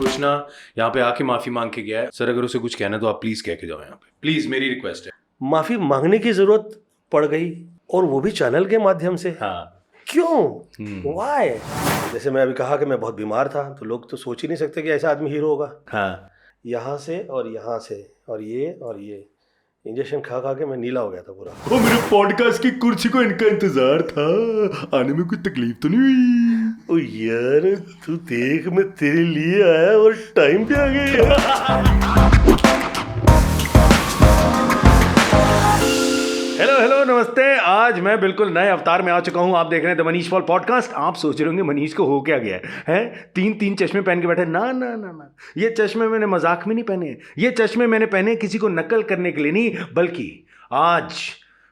कृष्णा यहाँ पे आके माफी मांग के गया है। सर अगर उसे कुछ कहना तो आप प्लीज कह के जाओ यहाँ पे, प्लीज मेरी रिक्वेस्ट है। माफी मांगने की जरूरत पड़ गई और वो भी चैनल के माध्यम से। हाँ क्यों? वाई? जैसे मैं अभी कहा कि मैं बहुत बीमार था, तो लोग तो सोच ही नहीं सकते कि ऐसा आदमी हीरो होगा। हाँ यहाँ से और यहाँ से और ये इंजेक्शन खा खा के मैं नीला हो गया था पूरा। ओ मेरे पॉडकास्ट की कुर्सी को इनका इंतजार था, आने में कोई तकलीफ तो नहीं हुई? ओ यार तू देख, मैं तेरे लिए आया और टाइम पे आ गया। हेलो नमस्ते। आज मैं बिल्कुल नए अवतार में आ चुका हूँ। आप देख रहे हैं द मनीष पॉल पॉडकास्ट। आप सोच रहे होंगे मनीष को हो क्या गया है? तीन चश्मे पहन के बैठे। ना ना ना ना, ये चश्मे मैंने मजाक में नहीं पहने। ये चश्मे मैंने पहने किसी को नकल करने के लिए नहीं, बल्कि आज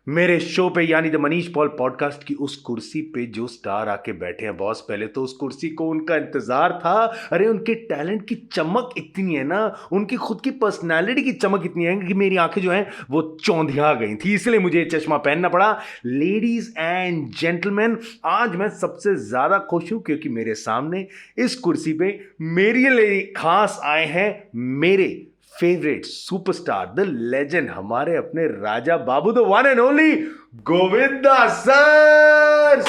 मेरे शो पे यानी द मनीष पॉल पॉडकास्ट की उस कुर्सी पे जो स्टार आके बैठे हैं बॉस, पहले तो उस कुर्सी को उनका इंतजार था। अरे उनके टैलेंट की चमक इतनी है ना, उनकी खुद की पर्सनालिटी की चमक इतनी है कि मेरी आंखें जो हैं वो चौंधिया गई थी, इसलिए मुझे ये चश्मा पहनना पड़ा। लेडीज एंड जेंटलमैन, आज मैं सबसे ज्यादा खुश हूं क्योंकि मेरे सामने इस कुर्सी पे मेरे लिए खास आए हैं मेरे फेवरेट सुपरस्टार, द लेजेंड, हमारे अपने Raja Babu, the one and only Govinda sir.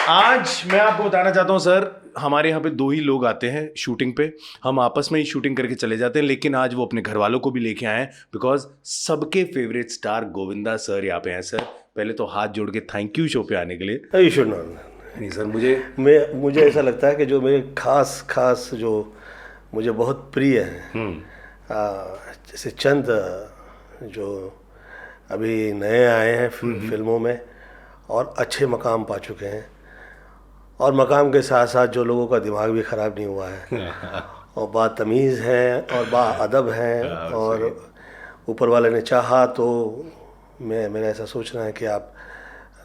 आज मैं आपको बताना चाहता हूं सर, हमारे यहाँ पे दो ही लोग आते हैं शूटिंग पे, हम आपस में ही शूटिंग करके चले जाते हैं, लेकिन आज वो अपने घर वालों को भी लेके आए हैं बिकॉज सबके फेवरेट स्टार गोविंदा सर यहाँ पे हैं। सर पहले तो हाथ जोड़ के थैंक यू शो पे आने के लिए। नहीं सर, मुझे ऐसा लगता है कि जो मेरे खास जो मुझे बहुत प्रिय हैं, जैसे चंद जो अभी नए आए हैं फिल्मों में और अच्छे मकाम पा चुके हैं, और मकाम के साथ साथ जो लोगों का दिमाग भी ख़राब नहीं हुआ है और बातमीज़ हैं और बाअदब हैं, और ऊपर वाले ने चाहा तो मेरा ऐसा सोचना है कि आप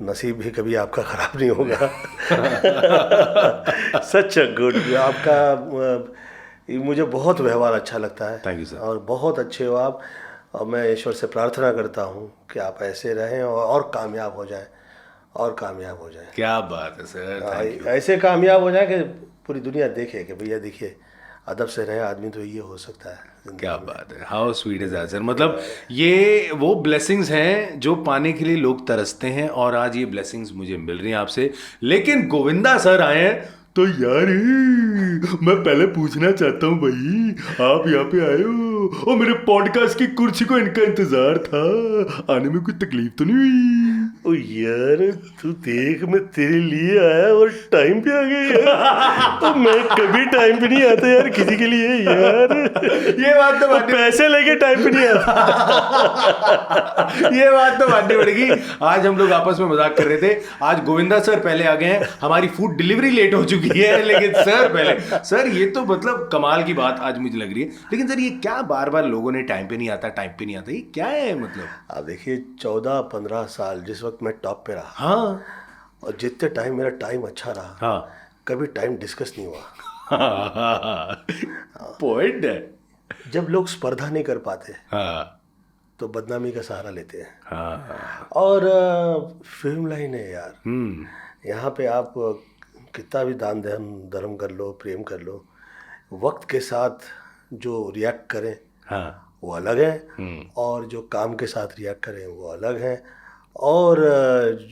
नसीब भी कभी आपका ख़राब नहीं होगा। Such good. आपका मुझे बहुत व्यवहार अच्छा लगता है। Thank you sir. और बहुत अच्छे हो आप, और मैं ईश्वर से प्रार्थना करता हूँ कि आप ऐसे रहें और कामयाब हो जाएं और कामयाब हो जाएं। क्या बात है सर, ऐसे कामयाब हो जाए कि पूरी दुनिया देखे कि भैया देखिए अदब से रहे आदमी तो ये हो सकता है। क्या बात है, how sweet is that sir. मतलब ये वो ब्लेसिंग्स हैं जो पाने के लिए लोग तरसते हैं, और आज ये ब्लेसिंग्स मुझे मिल रही हैं आपसे। लेकिन गोविंदा सर आए हैं तो यार मैं पहले पूछना चाहता हूँ भाई, आप यहाँ पे आए हो और मेरे पॉडकास्ट की कुर्सी को इनका इंतजार था, आने में कोई तकलीफ तो नहीं हुई? ओ यार तू देख, मैं तेरे लिए आया और टाइम पे आ गया। तो मैं कभी टाइम पे नहीं आता यार किसी के लिए यार। ये बात तो माननी, पैसे लेके टाइम पे नहीं आता। ये बात तो माननी पड़ेगी। आज हम लोग आपस में मजाक कर रहे थे, आज गोविंदा सर पहले आ गए हैं, हमारी फूड डिलीवरी लेट हो चुकी है, लेकिन सर पहले। सर ये तो मतलब कमाल की बात आज मुझे लग रही है। लेकिन सर ये क्या बार बार लोगों ने टाइम पे नहीं आता, ये क्या है? मतलब आप देखिए 14-15 साल जिस वक्त मैं टॉप पे रहा, हाँ, और जितने टाइम मेरा टाइम अच्छा रहा, हाँ, कभी टाइम डिस्कस नहीं हुआ। पॉइंट है। जब लोग स्पर्धा नहीं कर पाते हाँ, तो बदनामी का सहारा लेते हैं। हाँ, और फिल्म लाइन है यार, यहाँ पे आप कितना भी दान धर्म कर लो, प्रेम कर लो, वक्त के साथ जो रिएक्ट करें हाँ, वो अलग है, और जो काम के साथ रिएक्ट करें वो अलग है, और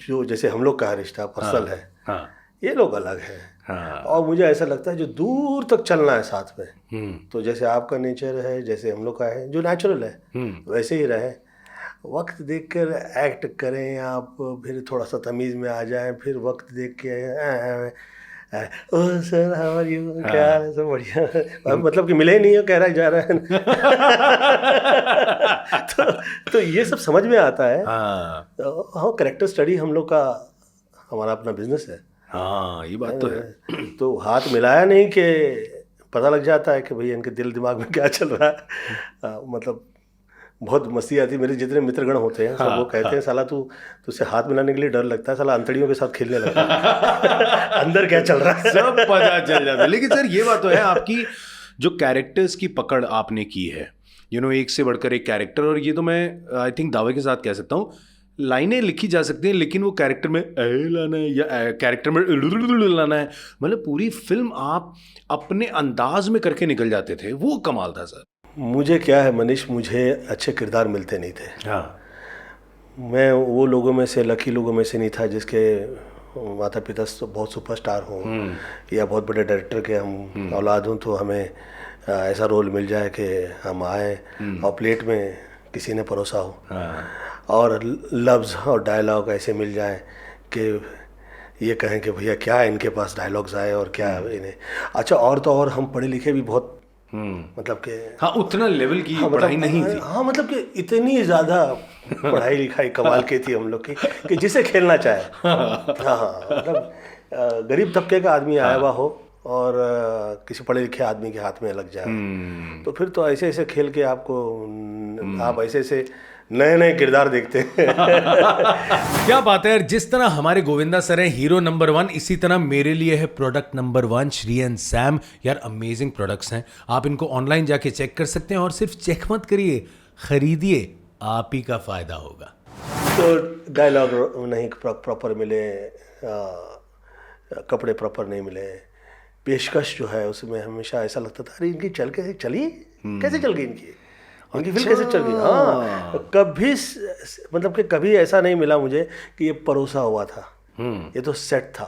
जो जैसे हम लोग का रिश्ता पर्सनल है, हाँ, ये लोग अलग है। हाँ, और मुझे ऐसा लगता है जो दूर तक चलना है साथ में, तो जैसे आपका नेचर है, जैसे हम लोग का है, जो नेचुरल है वैसे ही रहे। वक्त देखकर एक्ट करें आप, फिर थोड़ा सा तमीज़ में आ जाएं, फिर वक्त देख के ओ सर हाउ आर यू, क्या हाल है, सब बढ़िया, मतलब कि मिले ही नहीं हो, कह रहा जा रहा है। तो ये सब समझ में आता है। हाँ, कैरेक्टर स्टडी हम लोग का, हमारा अपना बिजनेस है। हाँ, ये बात तो है। तो हाथ मिलाया नहीं कि पता लग जाता है कि भैया इनके दिल दिमाग में क्या चल रहा है। मतलब बहुत मस्ती आती है। मेरे जितने मित्रगण होते हैं सब वो कहते हैं साला तुझसे हाथ मिलाने के लिए डर लगता है, साला अंतड़ियों के साथ खेलने लगता है। अंदर क्या चल रहा है सब पता चल जाता है। लेकिन सर ये बात तो है, आपकी जो कैरेक्टर्स की पकड़ आपने की है, एक से बढ़कर एक कैरेक्टर, और ये तो मैं आई थिंक दावे के साथ कह सकता हूँ, लाइनें लिखी जा सकती हैं, लेकिन वो कैरेक्टर में लाना है या कैरेक्टर में लाना है, मतलब पूरी फिल्म आप अपने अंदाज में करके निकल जाते थे, वो कमाल था सर। मुझे क्या है मनीष, मुझे अच्छे किरदार मिलते नहीं थे। हाँ, मैं वो लोगों में से, लकी लोगों में से नहीं था जिसके माता पिता बहुत सुपरस्टार हों या बहुत बड़े डायरेक्टर के हम औलाद हों, तो हमें ऐसा रोल मिल जाए कि हम आए और प्लेट में किसी ने परोसा हो। हाँ, और लफ्ज़ और डायलॉग ऐसे मिल जाए कि ये कहें कि भैया क्या इनके पास डायलॉग्स आए और क्या इन्हें। अच्छा, और तो और हम पढ़े लिखे भी बहुत, मतलब कि हाँ, उतना लेवल की पढ़ाई नहीं थी। हाँ, मतलब कि इतनी ज़्यादा पढ़ाई लिखाई कमाल की थी हम लोग की कि जिसे खेलना चाहे। हाँ, मतलब गरीब तबके का आदमी आया हुआ हो और किसी पढ़े लिखे आदमी के हाथ में लग जाए, तो फिर तो ऐसे ऐसे खेल के आपको आप ऐसे ऐसे नए नए किरदार देखते हैं। क्या बात है यार, जिस तरह हमारे गोविंदा सर हैं हीरो नंबर 1, इसी तरह मेरे लिए है product number 1 Shri and Sam. यार अमेजिंग प्रोडक्ट्स हैं, आप इनको ऑनलाइन जाके चेक कर सकते हैं, और सिर्फ चेक मत करिए, खरीदिए, आप ही का फायदा होगा। तो डायलॉग नहीं प्रॉपर मिले, कपड़े प्रॉपर नहीं मिले, पेशकश जो है उसमें हमेशा ऐसा लगता था अरे इनकी चली कैसे चल गई इनकी फिल्म कैसे चल गई। हाँ, कभी मतलब कि कभी ऐसा नहीं मिला मुझे कि ये परोसा हुआ था, ये तो सेट था,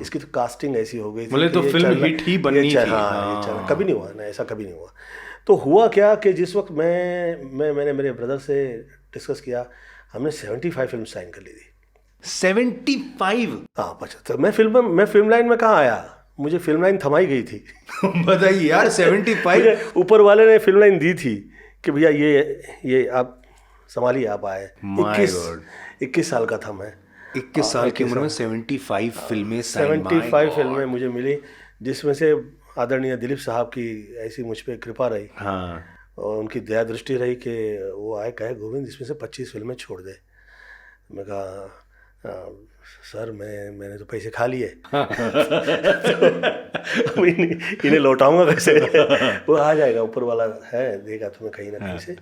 इसकी तो कास्टिंग ऐसी हो गई थी, बोले तो फिल्म हिट ही बननी थी। हाँ, कभी नहीं हुआ ना, ऐसा कभी नहीं हुआ। तो हुआ क्या कि जिस वक्त मैंने मेरे ब्रदर से डिस्कस किया, हमने 75 फिल्म साइन कर ली थी। 75? हाँ, 75। मैं फिल्म लाइन में कहाँ आया, मुझे फिल्म लाइन थमाई गई थी। बताइए यार, 75 ऊपर वाले ने फिल्म लाइन दी थी कि भैया ये आप संभालिए, आप आए। 21 साल का था मैं। 21 साल की उम्र में 75 फिल्में, 75 फिल्में मुझे मिली, जिसमें से आदरणीय दिलीप साहब की ऐसी मुझ पर कृपा रही। हाँ, और उनकी दया दृष्टि रही कि वो आए कहे गोविंद इसमें से 25 फिल्में छोड़ दे। मैं कहा सर मैंने तो पैसे खा लिए। तो इन्हें लौटाऊंगा कैसे? वो आ जाएगा, ऊपर वाला है, देगा तुम्हें कहीं ना कहीं से,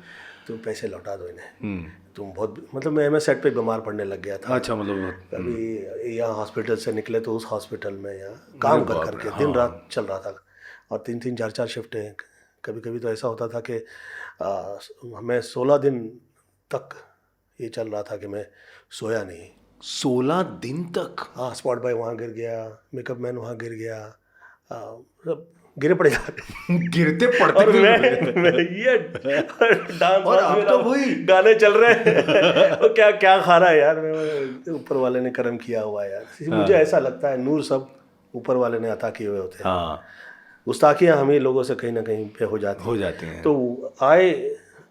तुम पैसे लौटा दो इन्हें। तुम बहुत, मतलब मैं सेट पे बीमार पड़ने लग गया था। अच्छा, मतलब कभी यहाँ हॉस्पिटल से निकले तो उस हॉस्पिटल में यहाँ काम कर करके दिन रात चल रहा था, और 3-3 4-4 शिफ्टें। कभी कभी तो ऐसा होता था कि मैं 16 दिन तक ये चल रहा था कि मैं सोया नहीं। 16 दिन तक? हाँ, स्पॉट बॉय वहाँ गिर गया, मेकअप मैन वहाँ गिर गया, सब गिरे पड़े जा रहे। गिरते पड़ते, और मैं ये डांस और आप तो वही गाने चल रहे हैं। वो क्या खा रहा है यार, मैं ऊपर वाले ने कर्म किया हुआ है यार। मुझे ऐसा लगता है नूर सब ऊपर वाले ने अता किए हुए होते हैं। हाँ, गुस्ताखियाँ हम ही लोगों से कहीं ना कहीं पे हो जाती हैं। तो आई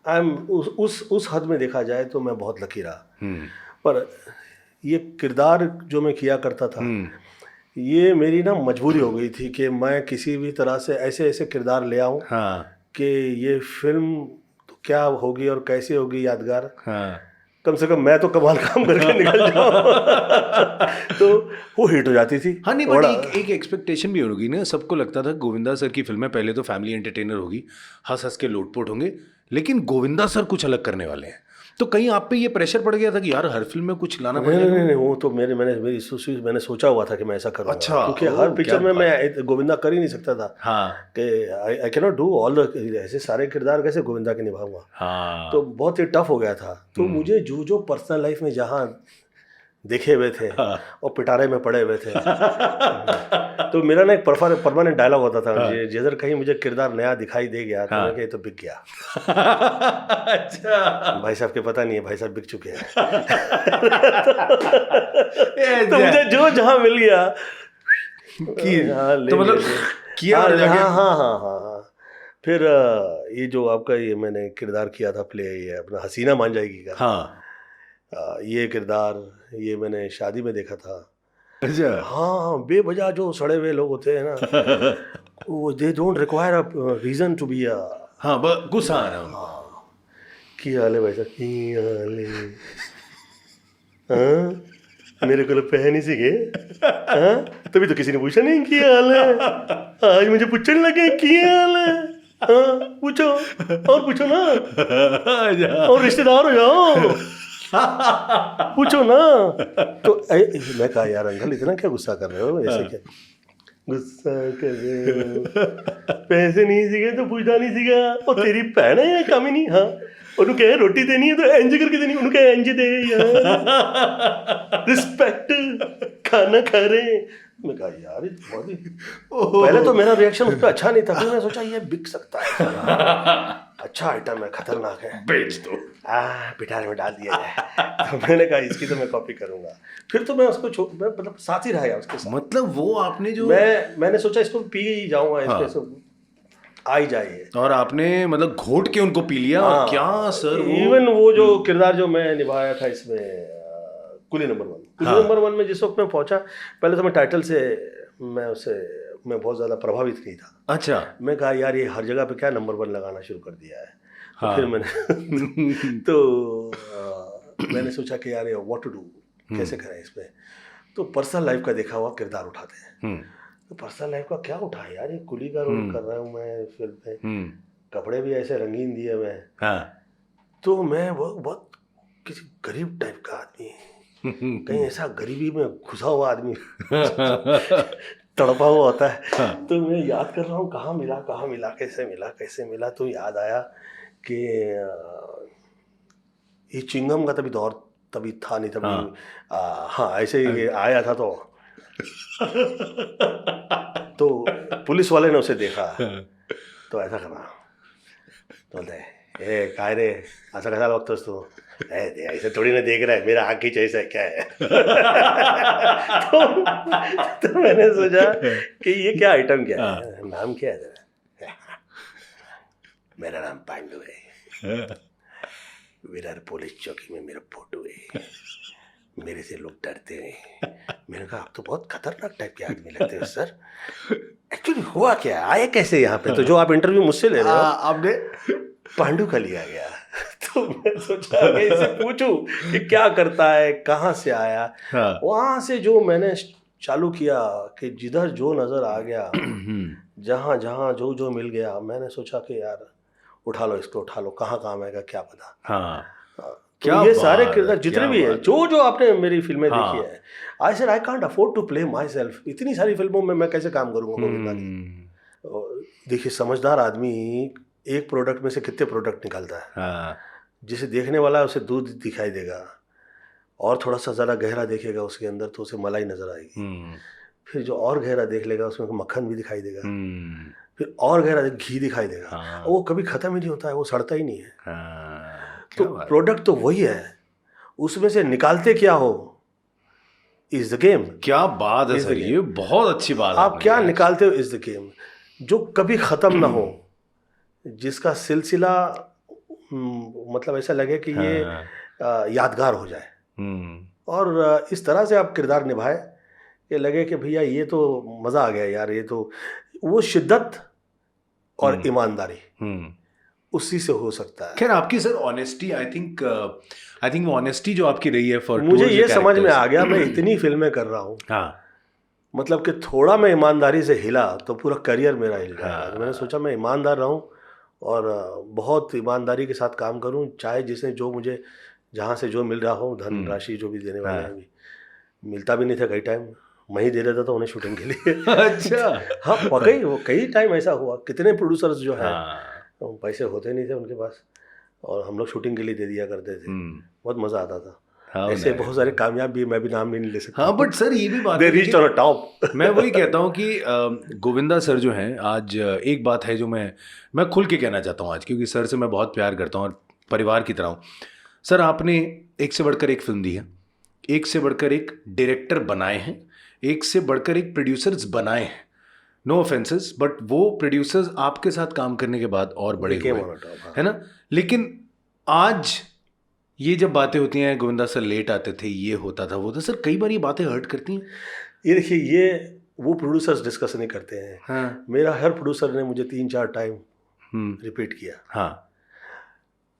एम उस हद में देखा जाए तो मैं बहुत लकी रहा। पर ये किरदार जो मैं किया करता था, ये मेरी ना मजबूरी हो गई थी कि मैं किसी भी तरह से ऐसे ऐसे किरदार ले आऊं कि ये फिल्म तो क्या होगी और कैसे होगी यादगार। कम से कम मैं तो कमाल काम करके निकल जाऊं। तो वो हिट हो जाती थी। हाँ, नहीं, बट एक एक्सपेक्टेशन भी होगी ना, सबको लगता था गोविंदा सर की फिल्में पहले तो फैमिली एंटरटेनर होगी, हंस हंस के लोटपोट होंगे, लेकिन गोविंदा सर कुछ अलग करने वाले हैं। तो कहीं आप पे ये प्रेशर पड़ गया था कि यार हर फिल्म में कुछ लाना पड़ेगा? नहीं, वो तो मैंने सोचा हुआ था कि मैं ऐसा करूँगा। अच्छा, क्योंकि हर पिक्चर में मैं गोविंदा कर ही नहीं सकता था। हाँ, कि I can not do all ऐसे सारे किरदार कैसे गोविंदा के निभाऊंगा। हाँ, तो बहुत ही टफ हो गया था। तो मुझे जो पर्सनल लाइफ में जहाँ देखे हुए थे और पिटारे में पड़े हुए थे, तो मेरा ना एक परमानेंट डायलॉग होता था, जिधर कहीं मुझे किरदार नया दिखाई दे गया तो मैं तो बिक गया। अच्छा, भाई साहब के पता नहीं है, भाई साहब बिक चुके हैं। तो मुझे जो जहाँ मिल गया तो मतलब किया। हाँ। फिर ये जो आपका ये मैंने किरदार किया था प्ले, ये अपना हसीना मान जाएगी का। हाँ, ये किरदार ये मैंने शादी में देखा था। अच्छा, हाँ, बेवजह जो सड़े हुए लोग होते हैं ना, वो they don't require a reason to be हाँ, गुस्सा आ रहा हूँ। की हाल है भाई साहब, की हाल है, हाँ मेरे को पहन ही सीखे, हाँ तभी तो किसी ने पूछा नहीं की हाल है, आज मुझे पूछने लगे की हाल है। हाँ पूछो, और पूछो ना, और रिश्तेदार हो जाओ, पूछो ना। तो मैं कहा यार अंकल इतना क्या गुस्सा कर रहे हो, ऐसे क्या गुस्सा कर रहे हो, पैसे नहीं सीखे तो पूछना नहीं सीखा, और तेरी भैन है या कमी नहीं, हाँ ਉਹਨੂੰ ਕਹੇ ਰੋਟੀ ਦੇਣੀ ਹੈ ਤਾਂ ਇੰਜ ਕਰਕੇ ਦੇਣੀ, ਉਹਨੂੰ ਕਹੇ ਇੰਜ ਦੇ यार, रिस्पेक्ट, खाना खा रहे हैं। मैं कहा यार बहुत ही, पहले तो मेरा रिएक्शन उस पर अच्छा नहीं था, फिर मैंने सोचा ये बिक सकता है, अच्छा आइटम है, खतरनाक है, बेच दो, पिटारे में डाल दिया जाए। तो मैंने कहा इसकी तो मैं कॉपी करूंगा। फिर तो मैं उसको मतलब साथ ही रहा उसके साथ। मतलब वो आपने जो मैंने सोचा इसको पी ही जाऊंगा, इसमें आ ही जाइए, और आपने मतलब घोट के उनको पी लिया। हाँ, क्या सर इवन वो जो किरदार जो मैं निभाया था इसमें कुली नंबर 1, कुली नंबर 1 में जिस वक्त मैं पहुंचा, पहले तो मैं टाइटल से मैं बहुत ज़्यादा प्रभावित नहीं था। अच्छा। मैं कहा यार ये हर जगह पे क्या नंबर 1 लगाना शुरू कर दिया है। हाँ। तो फिर मैंने तो मैंने सोचा कि यार व्हाट टू डू, कैसे करें इसमें। तो पर्सनल लाइफ का देखा हुआ किरदार उठाते हैं। तो पर्सनल लाइफ का क्या उठाए यार, ये कुली का रोल कर रहा हूँ मैं फिल्म में, कपड़े भी ऐसे रंगीन दिए मैं। हाँ। तो मैं बहुत किसी गरीब टाइप का आदमी, कहीं ऐसा गरीबी में घुसा हुआ आदमी तड़पा हुआ होता है। हाँ। तो मैं याद कर रहा हूँ कहाँ मिला, कैसे मिला। तो याद आया कि ये चिंगम का तभी था नहीं, तभी हाँ ऐसे ही आया था। तो पुलिस वाले ने उसे देखा, तो ऐसा करा, तो बोलते ए काय रे ऐसा कैसा लगता तू, ऐसे थोड़ी ना देख रहा है, मेरा आँख खींच ऐसा क्या है। तो मैंने सोचा कि ये क्या आइटम क्या है, नाम क्या है तेरा? मेरा नाम पांडु है, विरार पुलिस चौकी में मेरा फोटो है, मेरे से लोग डरते हैं। मैंने कहा आप तो बहुत खतरनाक टाइप के आदमी लगते हो सर, एक्चुअली हुआ क्या, आए कैसे यहाँ पे? तो जो आप इंटरव्यू मुझसे ले रहे हो, आपने पांडु का लिया गया। तो मैं सोचा कि इससे पूछूं कि क्या करता है, कहाँ से आया। हाँ। वहाँ से जो मैंने चालू किया कि जिधर जो नज़र आ गया, जहाँ जहाँ जो मिल गया, मैंने सोचा कि यार उठा लो इसको, उठा लो, कहाँ काम आएगा क्या पता। हाँ। क्या ये सारे किरदार जितने भी है, जो आपने मेरी फिल्में देखी है, I said I can't afford to play myself. इतनी सारी फिल्मों में मैं कैसे काम करूँगा गोविंदा की। देखिए समझदार आदमी एक प्रोडक्ट में से कितने प्रोडक्ट निकालता है। हाँ। जिसे देखने वाला है उसे दूध दिखाई देगा, और थोड़ा सा ज़रा गहरा देखेगा उसके अंदर तो उसे मलाई नज़र आएगी, फिर जो और गहरा देख लेगा उसमें मक्खन भी दिखाई देगा, फिर और गहरा घी दिखाई देगा। हाँ। वो कभी ख़त्म ही नहीं होता है, वो सड़ता ही नहीं है। हाँ। तो प्रोडक्ट तो वही है, उसमें से निकालते क्या हो इज द गेम। क्या बात है सर, ये बहुत अच्छी बात है। आप क्या निकालते हो इज द गेम, जो कभी ख़त्म ना हो, जिसका सिलसिला मतलब ऐसा लगे कि ये यादगार हो जाए, और इस तरह से आप किरदार निभाए कि लगे कि भैया ये तो मज़ा आ गया यार, ये तो वो शिद्दत और ईमानदारी उसी से हो सकता है। खैर आपकी सर ऑनेस्टी, आई थिंक वो ऑनेस्टी जो आपकी रही है फॉर मुझे ये समझ में आ गया, मैं इतनी फिल्में कर रहा हूँ, हाँ, मतलब कि थोड़ा मैं ईमानदारी से हिला तो पूरा करियर मेरा हिल गया। हाँ। तो मैंने सोचा मैं ईमानदार रहूँ और बहुत ईमानदारी के साथ काम करूँ, चाहे जिसने जो मुझे जहाँ से जो मिल रहा हो, धन राशि जो भी देने वाले हैं, भी मिलता भी नहीं था कई टाइम, मैं ही दे देता था उन्हें शूटिंग के लिए। अच्छा। हाँ, कई टाइम ऐसा हुआ, कितने प्रोड्यूसर्स जो हैं पैसे होते नहीं थे उनके पास, और हम लोग शूटिंग के लिए दे दिया करते थे, बहुत मज़ा आता था। हाँ, ऐसे बहुत सारे कामयाब भी, मैं भी नाम नहीं ले सकता। हाँ, बट सर ये भी बात है टॉप। मैं वही कहता हूँ कि गोविंदा सर जो हैं, आज एक बात है जो मैं खुल के कहना चाहता हूँ आज, क्योंकि सर से मैं बहुत प्यार करता हूँ और परिवार की तरह हूँ। सर आपने एक से बढ़कर एक फिल्म दी है, एक से बढ़कर एक डायरेक्टर बनाए हैं, एक से बढ़कर एक प्रोड्यूसर्स बनाए हैं। नो ऑफेंसेस, बट वो प्रोड्यूसर्स आपके साथ काम करने के बाद और बड़े हुए, है ना। लेकिन आज ये जब बातें होती हैं, गोविंदा सर लेट आते थे, ये होता था वो था, सर कई बार ये बातें हर्ट करती हैं। ये देखिए, ये वो प्रोड्यूसर्स डिस्कस नहीं करते हैं। हाँ। मेरा हर प्रोड्यूसर ने मुझे 3-4 टाइम रिपीट किया। हाँ।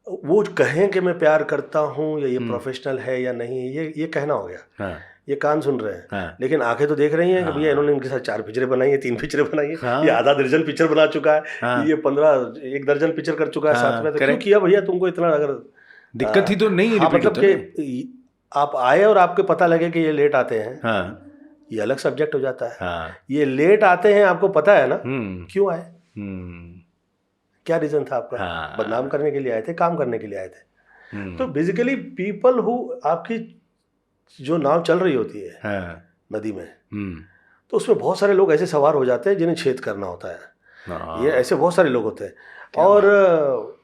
वो कहें कि मैं प्यार करता हूँ या ये प्रोफेशनल है या नहीं, ये कहना हो गया। हाँ। ये कान सुन रहे हैं। हाँ। लेकिन आंखें तो देख रही हैं कि भैया इन्होंने इनके साथ 4 पिक्चरें बनाई है, 3 पिक्चरें बनाई है। हाँ। ये आधा दर्जन पिक्चर बना चुका है। हाँ। ये 1 दर्जन पिक्चर कर चुका है साथ में। तो क्यों किया भैया तुमको इतना, अगर दिक्कत ही तो नहीं हाँ, repeat मतलब होता ना। कि आप आए और आपको पता लगे कि ये लेट आते हैं, हाँ ये अलग सब्जेक्ट हो जाता है। हाँ ये लेट आते हैं, आपको पता है ना क्यों आए, क्या रीजन था आपका? हाँ। बदनाम करने के लिए आए थे, काम करने के लिए आए थे? तो हम्म, बेसिकली पीपल हु, आपकी जो नाव चल रही होती है हाँ, नदी में, तो उसमें बहुत सारे लोग ऐसे सवार हो जाते हैं जिन्हें छेद करना होता है। हाँ, ये ऐसे बहुत सारे लोग होते हैं, और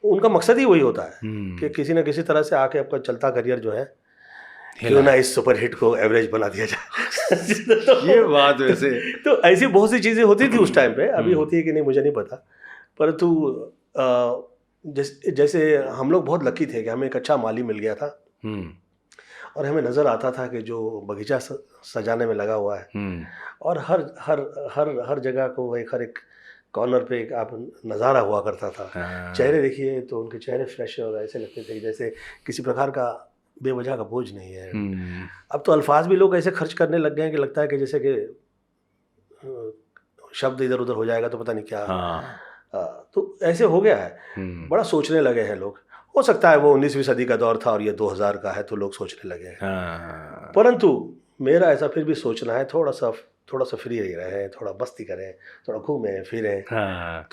उनका मकसद ही वही होता है कि किसी न किसी तरह से आके आपका चलता करियर जो है, क्यों ना इस सुपर हिट को एवरेज बना दिया जाए। तो ये बात वैसे तो ऐसी बहुत सी चीज़ें होती थी उस टाइम पे, अभी होती है कि नहीं मुझे नहीं पता, परंतु जैसे हम लोग बहुत लकी थे कि हमें एक अच्छा माली मिल गया था, और हमें नज़र आता था कि जो बगीचा सजाने में लगा हुआ है, और हर हर हर हर जगह को हर एक कॉर्नर पे एक आप नज़ारा हुआ करता था। चेहरे देखिए तो उनके चेहरे फ्रेश और ऐसे लगते थे जैसे किसी प्रकार का बेवजह का बोझ नहीं है। अब तो अल्फाज भी लोग ऐसे खर्च करने लग गए हैं कि लगता है कि जैसे कि शब्द इधर उधर हो जाएगा तो पता नहीं क्या। तो ऐसे हो गया है, बड़ा सोचने लगे हैं लोग। हो सकता है वो 19वीं सदी का दौर था और ये 2000 का है तो लोग सोचने लगे हैं। परंतु मेरा ऐसा फिर भी सोचना है, थोड़ा सा फ्री रहें, थोड़ा मस्ती करें, थोड़ा घूमें फिरें,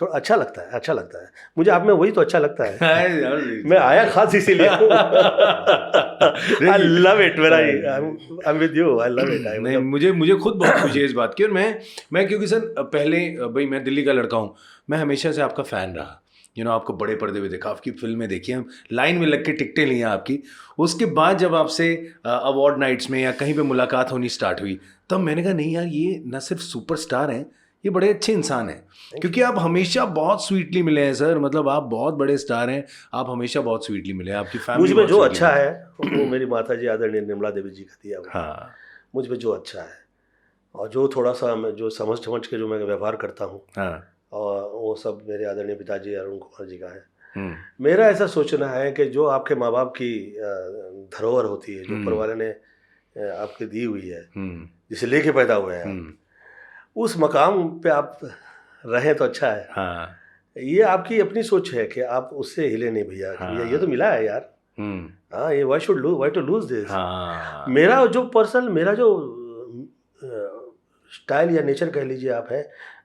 थोड़ा अच्छा लगता है, अच्छा लगता है मुझे। आप में वही तो अच्छा लगता है। मैं आया खास इसीलिए। I love it, I am with you, I love it. नहीं, मुझे खुद बहुत खुशी है इस बात की। और मैं क्योंकि सर पहले भाई मैं दिल्ली का लड़का हूँ, मैं हमेशा से आपका फ़ैन रहा। आपको बड़े पर्दे पे देखा, आपकी फिल्में देखी, हम लाइन में लग के टिकटें ली हैं आपकी। उसके बाद जब आपसे अवार्ड नाइट्स में या कहीं पे मुलाकात होनी स्टार्ट हुई, तब मैंने कहा नहीं यार, ये न सिर्फ सुपरस्टार हैं, ये बड़े अच्छे इंसान हैं। क्योंकि आप हमेशा बहुत स्वीटली मिले हैं सर, मतलब आप बहुत बड़े स्टार हैं, आप हमेशा बहुत स्वीटली मिले हैं। आपकी फैमिली मुझ में जो अच्छा है वो मेरी माता जी आदरणीय निर्मला देवी जी का दिया हुआ। हाँ, मुझ में जो अच्छा है और जो थोड़ा सा मैं जो समझ के जो मैं व्यवहार करता हूँ, हाँ, और वो सब मेरे आदरणीय पिताजी अरुण कुमार जी का है। मेरा ऐसा सोचना है कि जो आपके माँ बाप की धरोहर होती है, जो ऊपर वाले ने आपके दी हुई है, जिसे लेके पैदा हुए हैं, उस मकाम पे आप रहें तो अच्छा है। हाँ। ये आपकी अपनी सोच है कि आप उससे हिले नहीं भैया। हाँ। ये तो मिला है यार। हाँ, ये व्हाई टू लूज दिस। मेरा जो पर्सनल, मेरा जो स्टाइल या नेचर कह लीजिए आप है,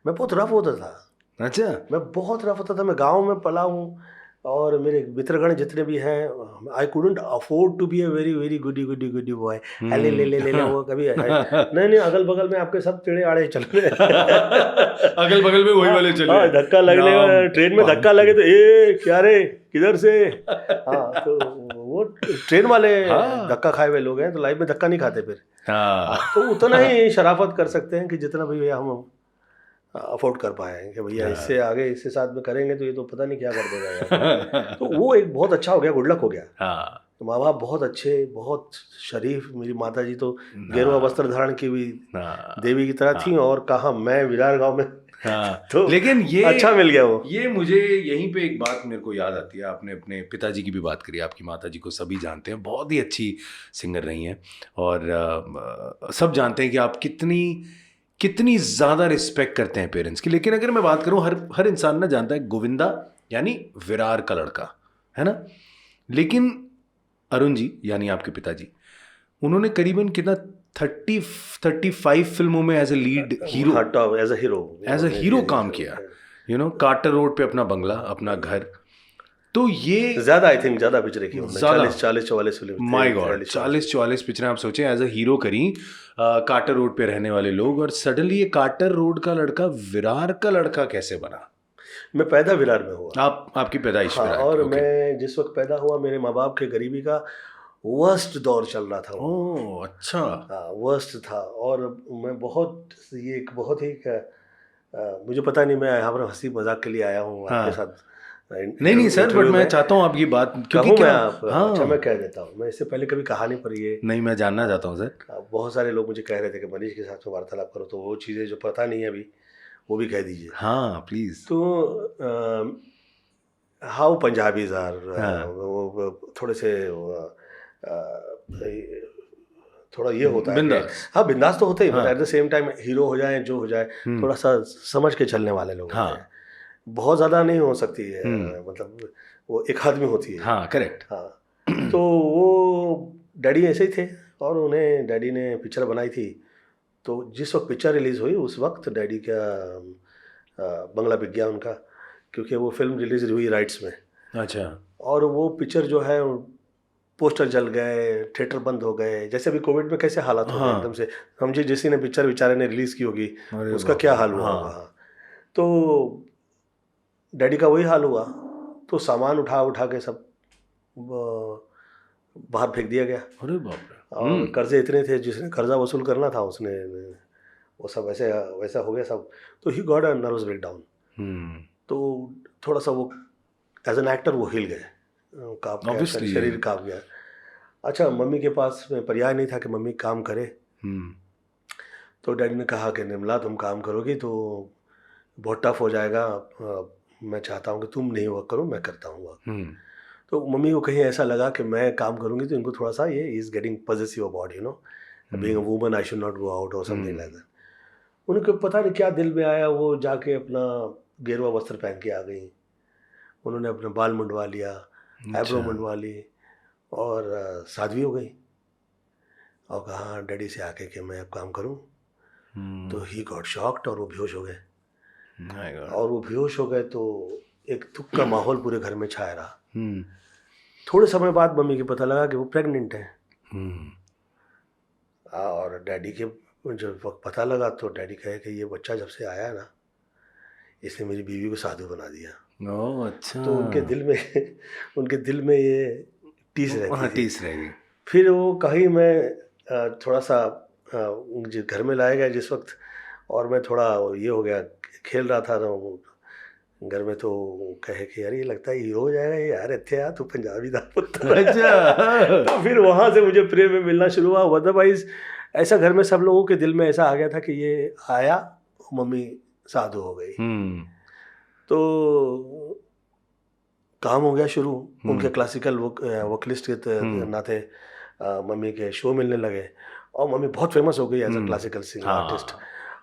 मैं बहुत रफ होता था। अच्छा, मैं बहुत रफ होता था। मैं गांव में पला हूँ और मेरे मित्रगण जितने भी हैं, I couldn't afford to be a very very goody boy. ले ले ले ले वो कभी नहीं, अगल बगल में आपके सब टेढ़े आड़े चल रहे हैं। अगल बगल में वही वाले चल रहे हैं। धक्का लगने, ट्रेन में धक्का लगे तो ए क्या रे किधर से। हाँ, तो वो ट्रेन वाले धक्का खाए हुए लोग हैं, तो लाइफ में धक्का नहीं खाते फिर। तो उतना ही शराफत कर सकते हैं कि जितना भैया हम अफोर्ड कर पाए कि भैया इससे आगे इससे साथ में करेंगे तो ये तो पता नहीं क्या कर देगा यार। तो वो एक बहुत अच्छा हो गया, गुड लक हो गया। तो माँ बाप बहुत अच्छे, बहुत शरीफ। मेरी माता जी तो गेरुआ वस्त्र धारण की हुई देवी की तरह थी, और कहा मैं विरार गांव में। तो लेकिन ये अच्छा मिल गया वो। ये मुझे यहीं पे एक बात मेरे को याद आती है। आपने अपने पिताजी की भी बात करी, आपकी माता जी को सभी जानते हैं, बहुत ही अच्छी सिंगर रही हैं, और सब जानते हैं कि आप कितनी ज़्यादा रिस्पेक्ट करते हैं पेरेंट्स की। लेकिन अगर मैं बात करूं, हर इंसान ना जानता है गोविंदा यानी विरार का लड़का, है ना। लेकिन अरुण जी यानी आपके पिताजी, उन्होंने करीबन कितना 35 फिल्मों में as a lead hero, as a hero काम किया। कार्टर रोड पे अपना बंगला, अपना घर। तो ये ज्यादा, आई थिंक ज्यादा पिक्चरें की उन्होंने, 40-44 फिल्म। माय गॉड, 40-44 पिक्चरें आप सोचें एज ए हीरो करी, कार्टर रोड पे रहने वाले लोग, और सडनली ये कार्टर रोड का लड़का विरार का लड़का कैसे बना? मैं पैदा विरार में हुआ। आपकी पैदाइश विरार? और मैं जिस वक्त पैदा हुआ, मेरे माँ बाप के गरीबी का वर्स्ट दौर चल रहा था। ओह अच्छा। हाँ, वर्स्ट था। और मैं ये एक बहुत ही मुझे पता नहीं, मैं यहाँ पर हंसी मजाक के लिए आया हूँ आपके साथ। नहीं सर, बट मैं चाहता हूँ आप ये बात क्योंकि क्या अच्छा मैं कह देता हूँ। मैं इससे पहले कभी कहानी पर ये नहीं, मैं जानना चाहता हूँ सर। बहुत सारे लोग मुझे कह रहे थे कि मनीष के साथ में वार्तालाप करो, तो वो चीज़ें जो पता नहीं है अभी वो भी कह दीजिए। हाँ प्लीज। तो हाउ पंजाबीज आर, वो थोड़े से थोड़ा ये होता है बिंदास। हाँ, बिंदास तो होते ही, but at the same time hero हो जाए जो हो जाए, थोड़ा सा समझ के चलने वाले लोग होते हैं। बहुत ज़्यादा नहीं हो सकती है, मतलब वो एक आदमी होती है। हाँ करेक्ट। हाँ, तो वो डैडी ऐसे ही थे और उन्हें डैडी ने पिक्चर बनाई थी। तो जिस वक्त पिक्चर रिलीज़ हुई उस वक्त डैडी का बंगला बिक गया उनका, क्योंकि वो फिल्म रिलीज़ हुई राइट्स में। अच्छा। और वो पिक्चर जो है पोस्टर जल गए, थिएटर बंद हो गए, जैसे अभी कोविड में कैसे हालात हो गए एकदम से। समझिए जिसी ने पिक्चर बेचारे ने रिलीज़ की होगी उसका क्या हाल हुआ होगा। तो डैडी का वही हाल हुआ। तो सामान उठा के सब बाहर फेंक दिया गया। अरे बाप रे। और कर्जे इतने थे, जिसने कर्जा वसूल करना था उसने वो सब वैसा हो गया सब। तो he got a nervous breakdown. तो थोड़ा सा वो एज एन एक्टर वो हिल गए, कांप गया, शरीर कांप गया। अच्छा, मम्मी के पास में पर्याय नहीं था कि मम्मी काम करे। तो डैडी ने कहा कि निर्मला तुम काम करोगी तो बहुत टफ हो जाएगा, मैं चाहता हूँ कि तुम नहीं वर्क करो, मैं करता हूँ वर्क। तो मम्मी को कहीं ऐसा लगा कि मैं काम करूँगी तो इनको थोड़ा सा ये is getting possessive about being a woman, I should not go out और समथिंग लाइक दैट। उनको पता नहीं क्या दिल में आया, वो जाके अपना गेरुआ वस्त्र पहन के आ गई। उन्होंने अपने बाल मुंडवा लिया, आईब्रो मुंडवा ली और साध्वी हो गई और कहा डैडी से आके कि मैं अब काम करूं। तो ही गॉट शॉक्ड और वो बेहोश हो गए। और वो बेहोश हो गए तो एक दुख का माहौल पूरे घर में छाया रहा। थोड़े समय बाद मम्मी को पता लगा कि वो प्रेग्नेंट है। और डैडी के जब वक्त पता लगा तो डैडी कहे कि ये बच्चा जब से आया है ना, इसने मेरी बीवी को साधु बना दिया। अच्छा। तो उनके दिल में ये टीस रहेगी। फिर वो कहीं मैं थोड़ा सा घर में लाया गया जिस वक्त, और मैं थोड़ा ये हो गया, खेल रहा था तो घर में तो कहे कि यार ये लगता है हीरो हो जाएगा ये, यार इतने यार तू पंजाबी दा पुत्र। अच्छा। तो फिर वहाँ से मुझे प्रेम में मिलना शुरू हुआ। अदरवाइज ऐसा घर में सब लोगों के दिल में ऐसा आ गया था कि ये आया, मम्मी साधु हो गई। तो काम हो गया शुरू। उनके क्लासिकल वोकलिस्ट के नाते मम्मी के शो मिलने लगे और मम्मी बहुत फेमस हो गई as a classical singer artist.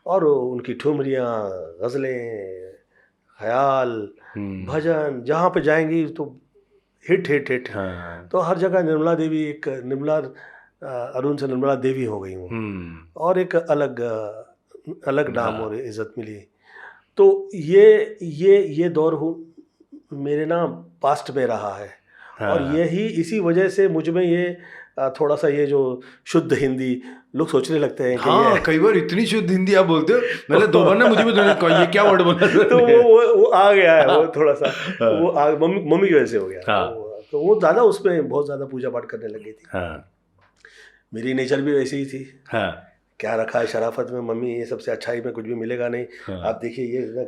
और उनकी ठुमरियाँ, गज़लें, ख्याल, भजन जहाँ पे जाएंगी तो हिट। तो हर जगह निर्मला देवी, एक निर्मला अरुण से निर्मला देवी हो गई हूँ और एक अलग नाम और इज्जत मिली। तो ये दौर मेरे ना पास्ट में रहा है। और यही इसी वजह से मुझ में ये थोड़ा सा ये जो शुद्ध हिंदी लोग सोचने लगते हैं कि कई बार इतनी शुद्ध हिंदी आप बोलते हो, मैंने दो बार ना मुझे भी ये क्या वर्ड बोला। तो वो आ गया है, वो थोड़ा सा वो मम्मी की वजह से हो गया। तो वो ज़्यादा उसमें बहुत ज़्यादा पूजा पाठ करने लगी थी। मेरी नेचर भी वैसी ही थी। क्या रखा है शराफत में मम्मी, ये सबसे अच्छाई में कुछ भी मिलेगा नहीं। आप देखिए ये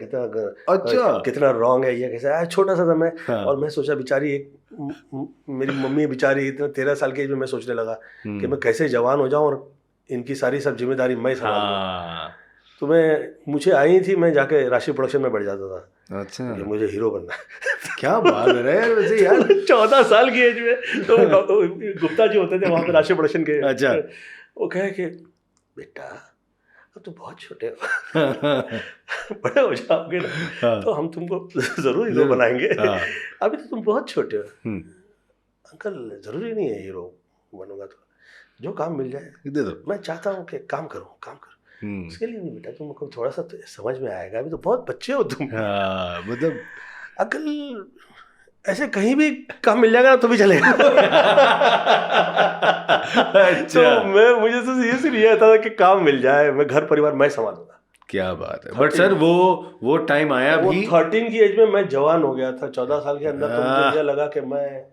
कितना रॉन्ग है, ये कैसा है, छोटा सा था मैं। और मैं सोचा बेचारी मेरी मम्मी बेचारी इतना 13 साल की एज में मैं सोचने लगा कि मैं कैसे जवान हो जाऊं और इनकी सारी सब जिम्मेदारी मैं संभालूं। तो मुझे आई थी, मैं जाके राशि प्रोडक्शन में बैठ जाता था। अच्छा, कि मुझे हीरो बनना है। क्या बात है यार, वैसे यार 14 साल की एज में। तो गुप्ता जी होते थे वहाँ पे राशि प्रोडक्शन के। अच्छा। वो कहे कि बेटा अब तो बहुत छोटे हो, बड़े हो जाओगे ना तो हम तुमको जरूर हीरो बनाएंगे। अभी तो तुम बहुत छोटे हो। अंकल जरूरी नहीं है हीरो बनूंगा, तो जो काम मिल जाए दे दो। मैं चाहता हूँ कि काम करूँ। उसके लिए नहीं बेटा, तुमको थोड़ा सा तो समझ में आएगा, अभी तो बहुत बच्चे हो तुम। मतलब अंकल ऐसे कहीं भी काम मिल जाएगा ना तो भी चलेगा। अच्छा। तो मुझे तो ये सिर्फ ये आता था कि काम मिल जाए, मैं घर परिवार मैं संभालूंगा। क्या बात है। बट सर वो टाइम आया भी। 13 की एज में मैं जवान हो गया था। 14 साल के अंदर तो मुझे लगा कि मैं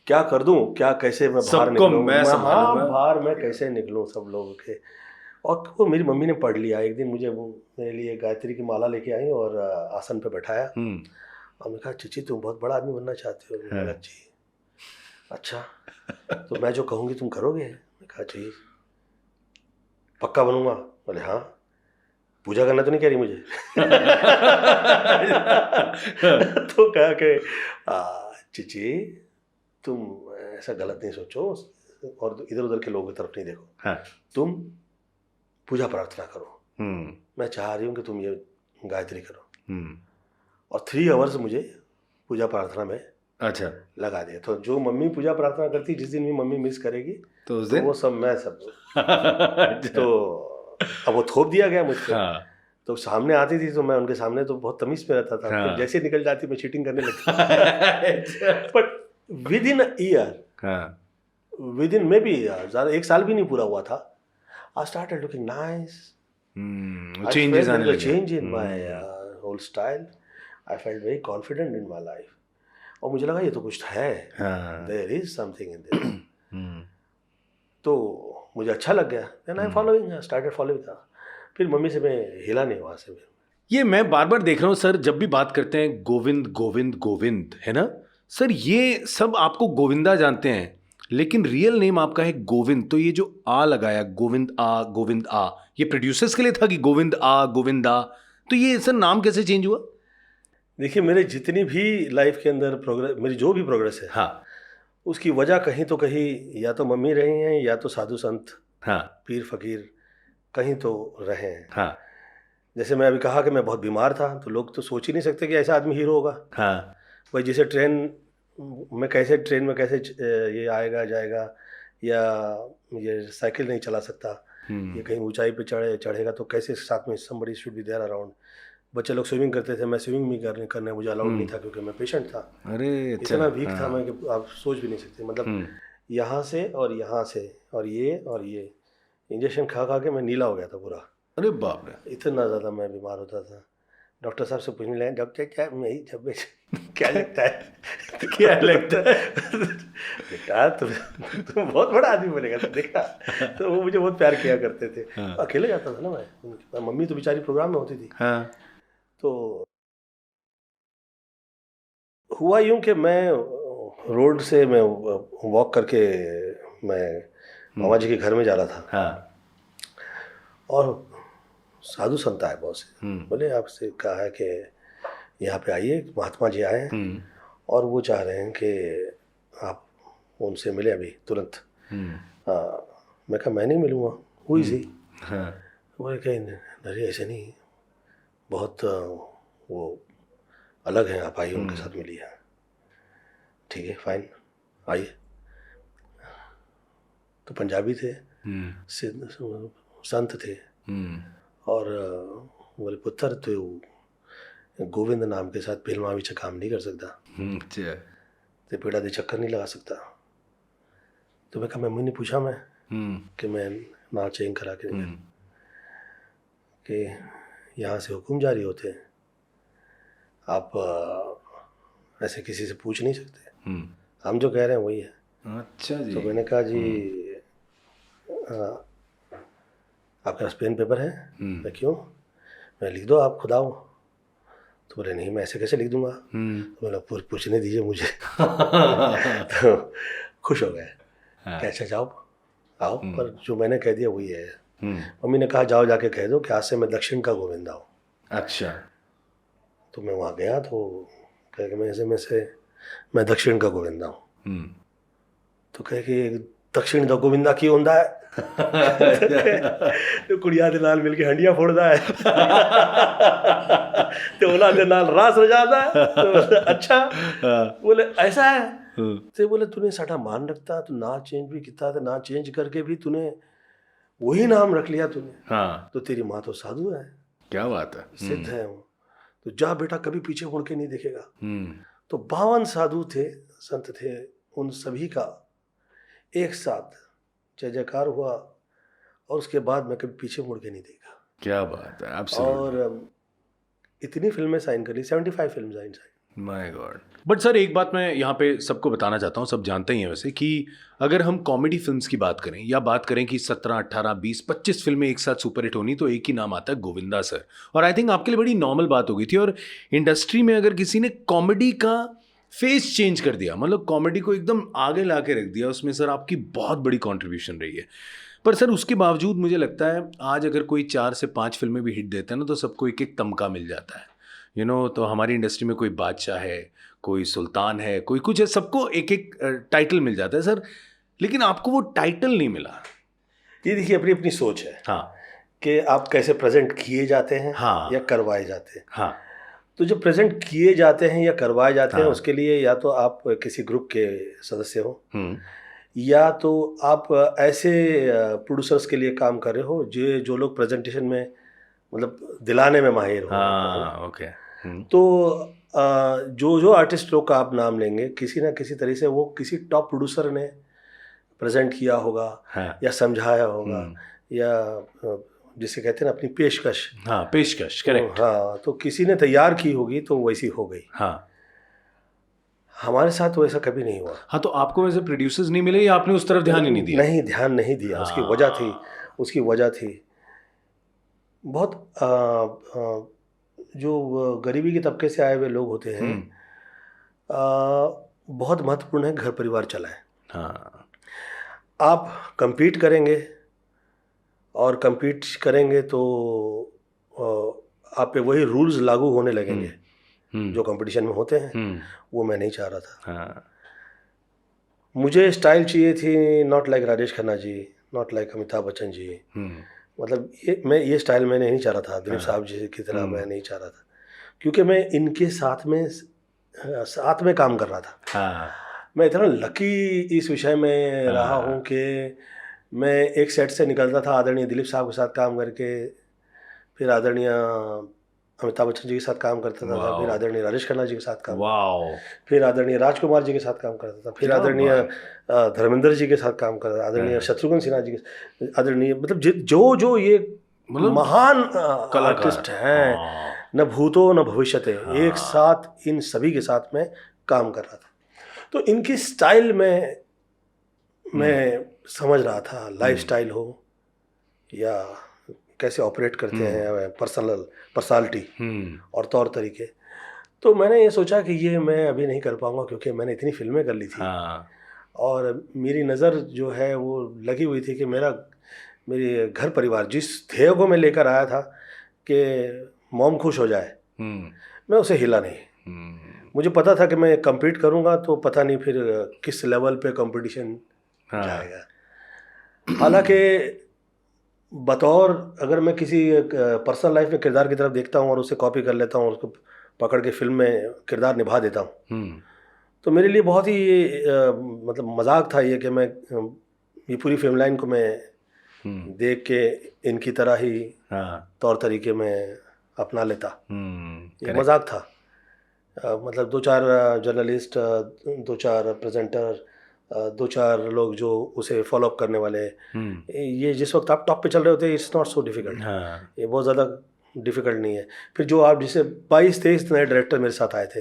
क्या कर दूं, क्या कैसे मैं बाहर निकलूं, बाहर मैं कैसे निकलूं सब लोगों के। और वो मेरी मम्मी ने पढ़ लिया। एक दिन मुझे वो मेरे लिए गायत्री की माला लेके आई और आसन पे बैठाया और मैं कहा चिची तुम बहुत बड़ा आदमी बनना चाहते हो। मैंने कहा जी अच्छा, तो मैं जो कहूँगी तुम करोगे? मैं कहा जी पक्का बनूंगा। बोले हाँ, पूजा करना तो नहीं कह रही मुझे? तो कहा कि चिची तुम ऐसा गलत नहीं सोचो और इधर उधर के लोगों की तरफ नहीं देखो। हाँ। तुम पूजा प्रार्थना करो। मैं चाह रही हूँ कि तुम ये गायत्री करो। और 3 आवर्स मुझे पूजा प्रार्थना में अच्छा, लगा दिया। तो जो मम्मी पूजा प्रार्थना करती, जिस दिन भी मम्मी मिस करेगी तो उस दिन वो सब मैं सब अच्छा। तो अब वो थोप दिया गया मुझ पे। हाँ तो सामने आती थी तो मैं उनके सामने तो बहुत तमीज पे रहता था। हाँ। फिर जैसे निकल जाती मैं चीटिंग करने लगता। बट विद इन ईयर, हाँ, विद इन मे बी ज़्यादा 1 साल भी नहीं पूरा हुआ था, I started looking nice. Changes आने लगे। Change in my whole style. I felt very confident in my life. और मुझे लगा ये तो कुछ है, there is something in this. तो मुझे अच्छा लग गया। Then I following, started following. फिर मम्मी से मैं हिला नहीं वहाँ से। ये मैं बार बार देख रहा हूँ सर, जब भी बात करते हैं गोविंद गोविंद गोविंद, है ना सर, ये सब आपको गोविंदा जानते हैं, लेकिन रियल नेम आपका है गोविंद। तो ये जो आ लगाया, गोविंद आ, ये प्रोड्यूसर्स के लिए था कि गोविंद आ गोविंदा, तो ये सर नाम कैसे चेंज हुआ? देखिए, मेरे जितनी भी लाइफ के अंदर प्रोग्रेस, मेरी जो भी प्रोग्रेस है, हाँ उसकी वजह कहीं तो कहीं या तो मम्मी रही हैं, या तो साधु संत, हाँ पीर फकीर कहीं तो रहे हैं। हाँ जैसे मैं अभी कहा कि मैं बहुत बीमार था, तो लोग तो सोच ही नहीं सकते कि ऐसा आदमी हीरो होगा। हाँ भाई जैसे ट्रेन में कैसे ये आएगा जाएगा, या ये साइकिल नहीं चला सकता, ये कहीं ऊंचाई पे चढ़ेगा तो कैसे साथ में somebody should be there around। बच्चे लोग स्विमिंग करते थे, मैं स्विमिंग भी करने मुझे अलाउड नहीं था क्योंकि मैं पेशेंट था। अरे अच्छा, इतना वीक था मैं कि आप सोच भी नहीं सकते। मतलब यहाँ से और ये इंजेक्शन खा खा के मैं नीला हो गया था पूरा। अरे बाप रे, इतना ज़्यादा मैं बीमार होता था। डॉक्टर साहब से पूछने लगे, डॉक्टर क्या मेरी तबीयत क्या लगता है? तो क्या लगता है बेटा, तुम बहुत बड़ा आदमी बनेगा, तो देखा। तो वो मुझे बहुत प्यार किया करते थे। अकेले जाता था ना मैं, मम्मी तो बेचारी प्रोग्राम में होती थी। तो हुआ यूं कि मैं रोड से मैं वॉक करके मैं मामा जी के घर में जा रहा था। और साधु संत आए बहुत से, बोले आपसे कहा है कि यहाँ पे आइए, महात्मा जी आए हैं और वो चाह रहे हैं कि आप उनसे मिले अभी तुरंत। मैं कहा मैं नहीं मिलूँगा, हुई सी। बोले कहीं नहीं, ऐसे नहीं, बहुत वो अलग हैं, आप आइए उनके साथ मिलिए। ठीक है, फाइन, आइए। तो पंजाबी थे, संत थे, और बोले पुत्र तो गोविंद नाम के साथ फिल्मा विच काम नहीं कर सकता, तो पेड़ा दे चक्कर नहीं लगा सकता। तो मैं कहा मम्मी ने पूछा मैं कि मैं ना चेंज करा के कि यहाँ से हुक्म जारी होते हैं, आप ऐसे किसी से पूछ नहीं सकते, हम जो कह रहे हैं वही है। अच्छा जी। तो मैंने कहा जी आपके पास पेन पेपर है? मैं क्यों? मैं लिख दो, आप खुद आओ। तो बोले नहीं, मैं ऐसे कैसे लिख दूंगा। तो बोला पूछने दीजिए मुझे। तो खुश हो गए, कैसे जाओ आओ, पर जो मैंने कह दिया वही है। मम्मी ने कहा जाओ जाके कह दो कि आज से मैं दक्षिण का गोविंदा हूँ। अच्छा। तो मैं वहाँ गया तो कह के मैं दक्षिण का गोविंदा हूँ। तो कह के दक्षिण का गोविंदा की होंदा है। तो कुड़िया दे नाल मिलके हंडिया फोड़दा है। तो ओला दे नाल रास रजादा है। तो अच्छा, बोले ऐसा है। तो बोले तूने साडा मान रखता, तू ना चेंज भी किया, तो ना चेंज करके भी तूने वही नाम रख लिया तूने। तो तेरी माँ तो साधु है। क्या बात है, सिद्ध है वो। तो जा बेटा, कभी पीछे मुड़ के नहीं देखेगा। तो 52 साधु थे, संत थे, उन सभी का एक साथ जय जयकार हुआ, और उसके बाद मैं कभी पीछे मुड़ के नहीं देखा। क्या बात है, और इतनी फिल्में साइन करी, 75 फिल्म sign. My god. But sir एक बात मैं यहाँ पे सबको बताना चाहता हूँ, सब जानते ही हैं वैसे, कि अगर हम कॉमेडी फिल्म्स की बात करें या बात करें कि 17, 18, 20, 25 फिल्में एक साथ सुपर हिट होनी, तो एक ही नाम आता है गोविंदा सर। और आई थिंक आपके लिए बड़ी नॉर्मल बात हो गई थी। और इंडस्ट्री में अगर किसी ने कॉमेडी का फेस चेंज कर दिया, मतलब कॉमेडी को एकदम आगे ला के रख दिया, उसमें सर आपकी बहुत बड़ी कॉन्ट्रीब्यूशन रही है। पर सर उसके बावजूद मुझे लगता है आज अगर कोई 4 से 5 फिल्में भी हिट देता है ना, तो सबको एक एक तमका मिल जाता है, यू नो। तो हमारी इंडस्ट्री में कोई बादशाह है, कोई सुल्तान है, कोई कुछ है, सबको एक एक टाइटल मिल जाता है सर, लेकिन आपको वो टाइटल नहीं मिला। ये देखिए, अपनी अपनी सोच है। हाँ, कि आप कैसे प्रेजेंट किए जाते हैं, हाँ, या करवाए जाते हैं। हाँ, तो जो प्रेजेंट किए जाते हैं या करवाए जाते हैं उसके लिए या तो आप किसी ग्रुप के सदस्य हो या तो आप ऐसे प्रोड्यूसर्स के लिए काम कर रहे हो जो लोग प्रेजेंटेशन में मतलब दिलाने में माहिर हो। ओके। तो जो आर्टिस्ट लोग का आप नाम लेंगे किसी ना किसी तरह से वो किसी टॉप प्रोड्यूसर ने प्रेजेंट किया होगा या समझाया होगा या जिसे कहते हैं ना अपनी पेशकश। पेशकश, करेक्ट। तो किसी ने तैयार की होगी तो वैसी हो गई। हमारे साथ वैसा कभी नहीं हुआ। तो आपको वैसे प्रोड्यूसर्स नहीं मिले या आपने उस तरफ ध्यान ही नहीं दिया? नहीं, ध्यान नहीं दिया। उसकी वजह थी बहुत जो गरीबी के तबके से आए हुए लोग होते हैं बहुत महत्वपूर्ण है घर परिवार चलाएं। आप compete करेंगे और compete करेंगे तो आप पे वही रूल्स लागू होने लगेंगे जो कंपटीशन में होते हैं। वो मैं नहीं चाह रहा था। मुझे स्टाइल चाहिए थी not like Rajesh Khanna ji, not like Amitabh Bachchan ji. मतलब ये स्टाइल मैंने नहीं चाह रहा था, दिलीप साहब जी की तरह मैं नहीं चाह रहा था, क्योंकि मैं इनके साथ में काम कर रहा था। मैं इतना लकी इस विषय में रहा हूँ कि मैं एक सेट से निकलता था आदरणीय दिलीप साहब के साथ काम करके, फिर आदरणीय अमिताभ बच्चन जी के साथ काम करता था, फिर आदरणीय राजेश खन्ना जी के साथ काम, फिर आदरणीय राजकुमार जी के साथ काम करता था, फिर आदरणीय धर्मेंद्र जी के साथ काम करता था, आदरणीय शत्रुघ्न सिन्हा जी के, आदरणीय मतलब जो ये महान आर्टिस्ट हैं, न भूतो न भविष्यते, एक साथ इन सभी के साथ में काम कर रहा था। तो इनकी स्टाइल में मैं समझ रहा था, लाइफ स्टाइल हो या कैसे ऑपरेट करते हैं पर्सनालिटी और तौर तरीके। तो मैंने ये सोचा कि ये मैं अभी नहीं कर पाऊंगा, क्योंकि मैंने इतनी फिल्में कर ली थी और मेरी नज़र जो है वो लगी हुई थी कि मेरे घर परिवार जिस ध्येय को मैं लेकर आया था कि मॉम खुश हो जाए, मैं उसे हिला नहीं। मुझे पता था कि मैं compete करूंगा तो पता नहीं फिर किस लेवल पे कंपटीशन जाएगा। हालांकि बतौर अगर मैं किसी पर्सनल लाइफ में किरदार की तरफ देखता हूँ और उसे कॉपी कर लेता हूँ, उसको पकड़ के फिल्म में किरदार निभा देता हूँ, तो मेरे लिए बहुत ही मतलब मजाक था ये कि मैं ये पूरी फिल्म लाइन को मैं देख के इनकी तरह ही तौर तरीके में अपना लेता। ये मजाक था। मतलब 2-4 जर्नलिस्ट, 2-4 प्रेजेंटर, 2-4 लोग जो उसे फॉलो अप करने वाले, ये जिस वक्त आप टॉप पे चल रहे होते हैं इट्स नॉट सो डिफिकल्ट। ये बहुत ज़्यादा डिफिकल्ट नहीं है। फिर जो आप जिसे 22-23 नए डायरेक्टर मेरे साथ आए थे,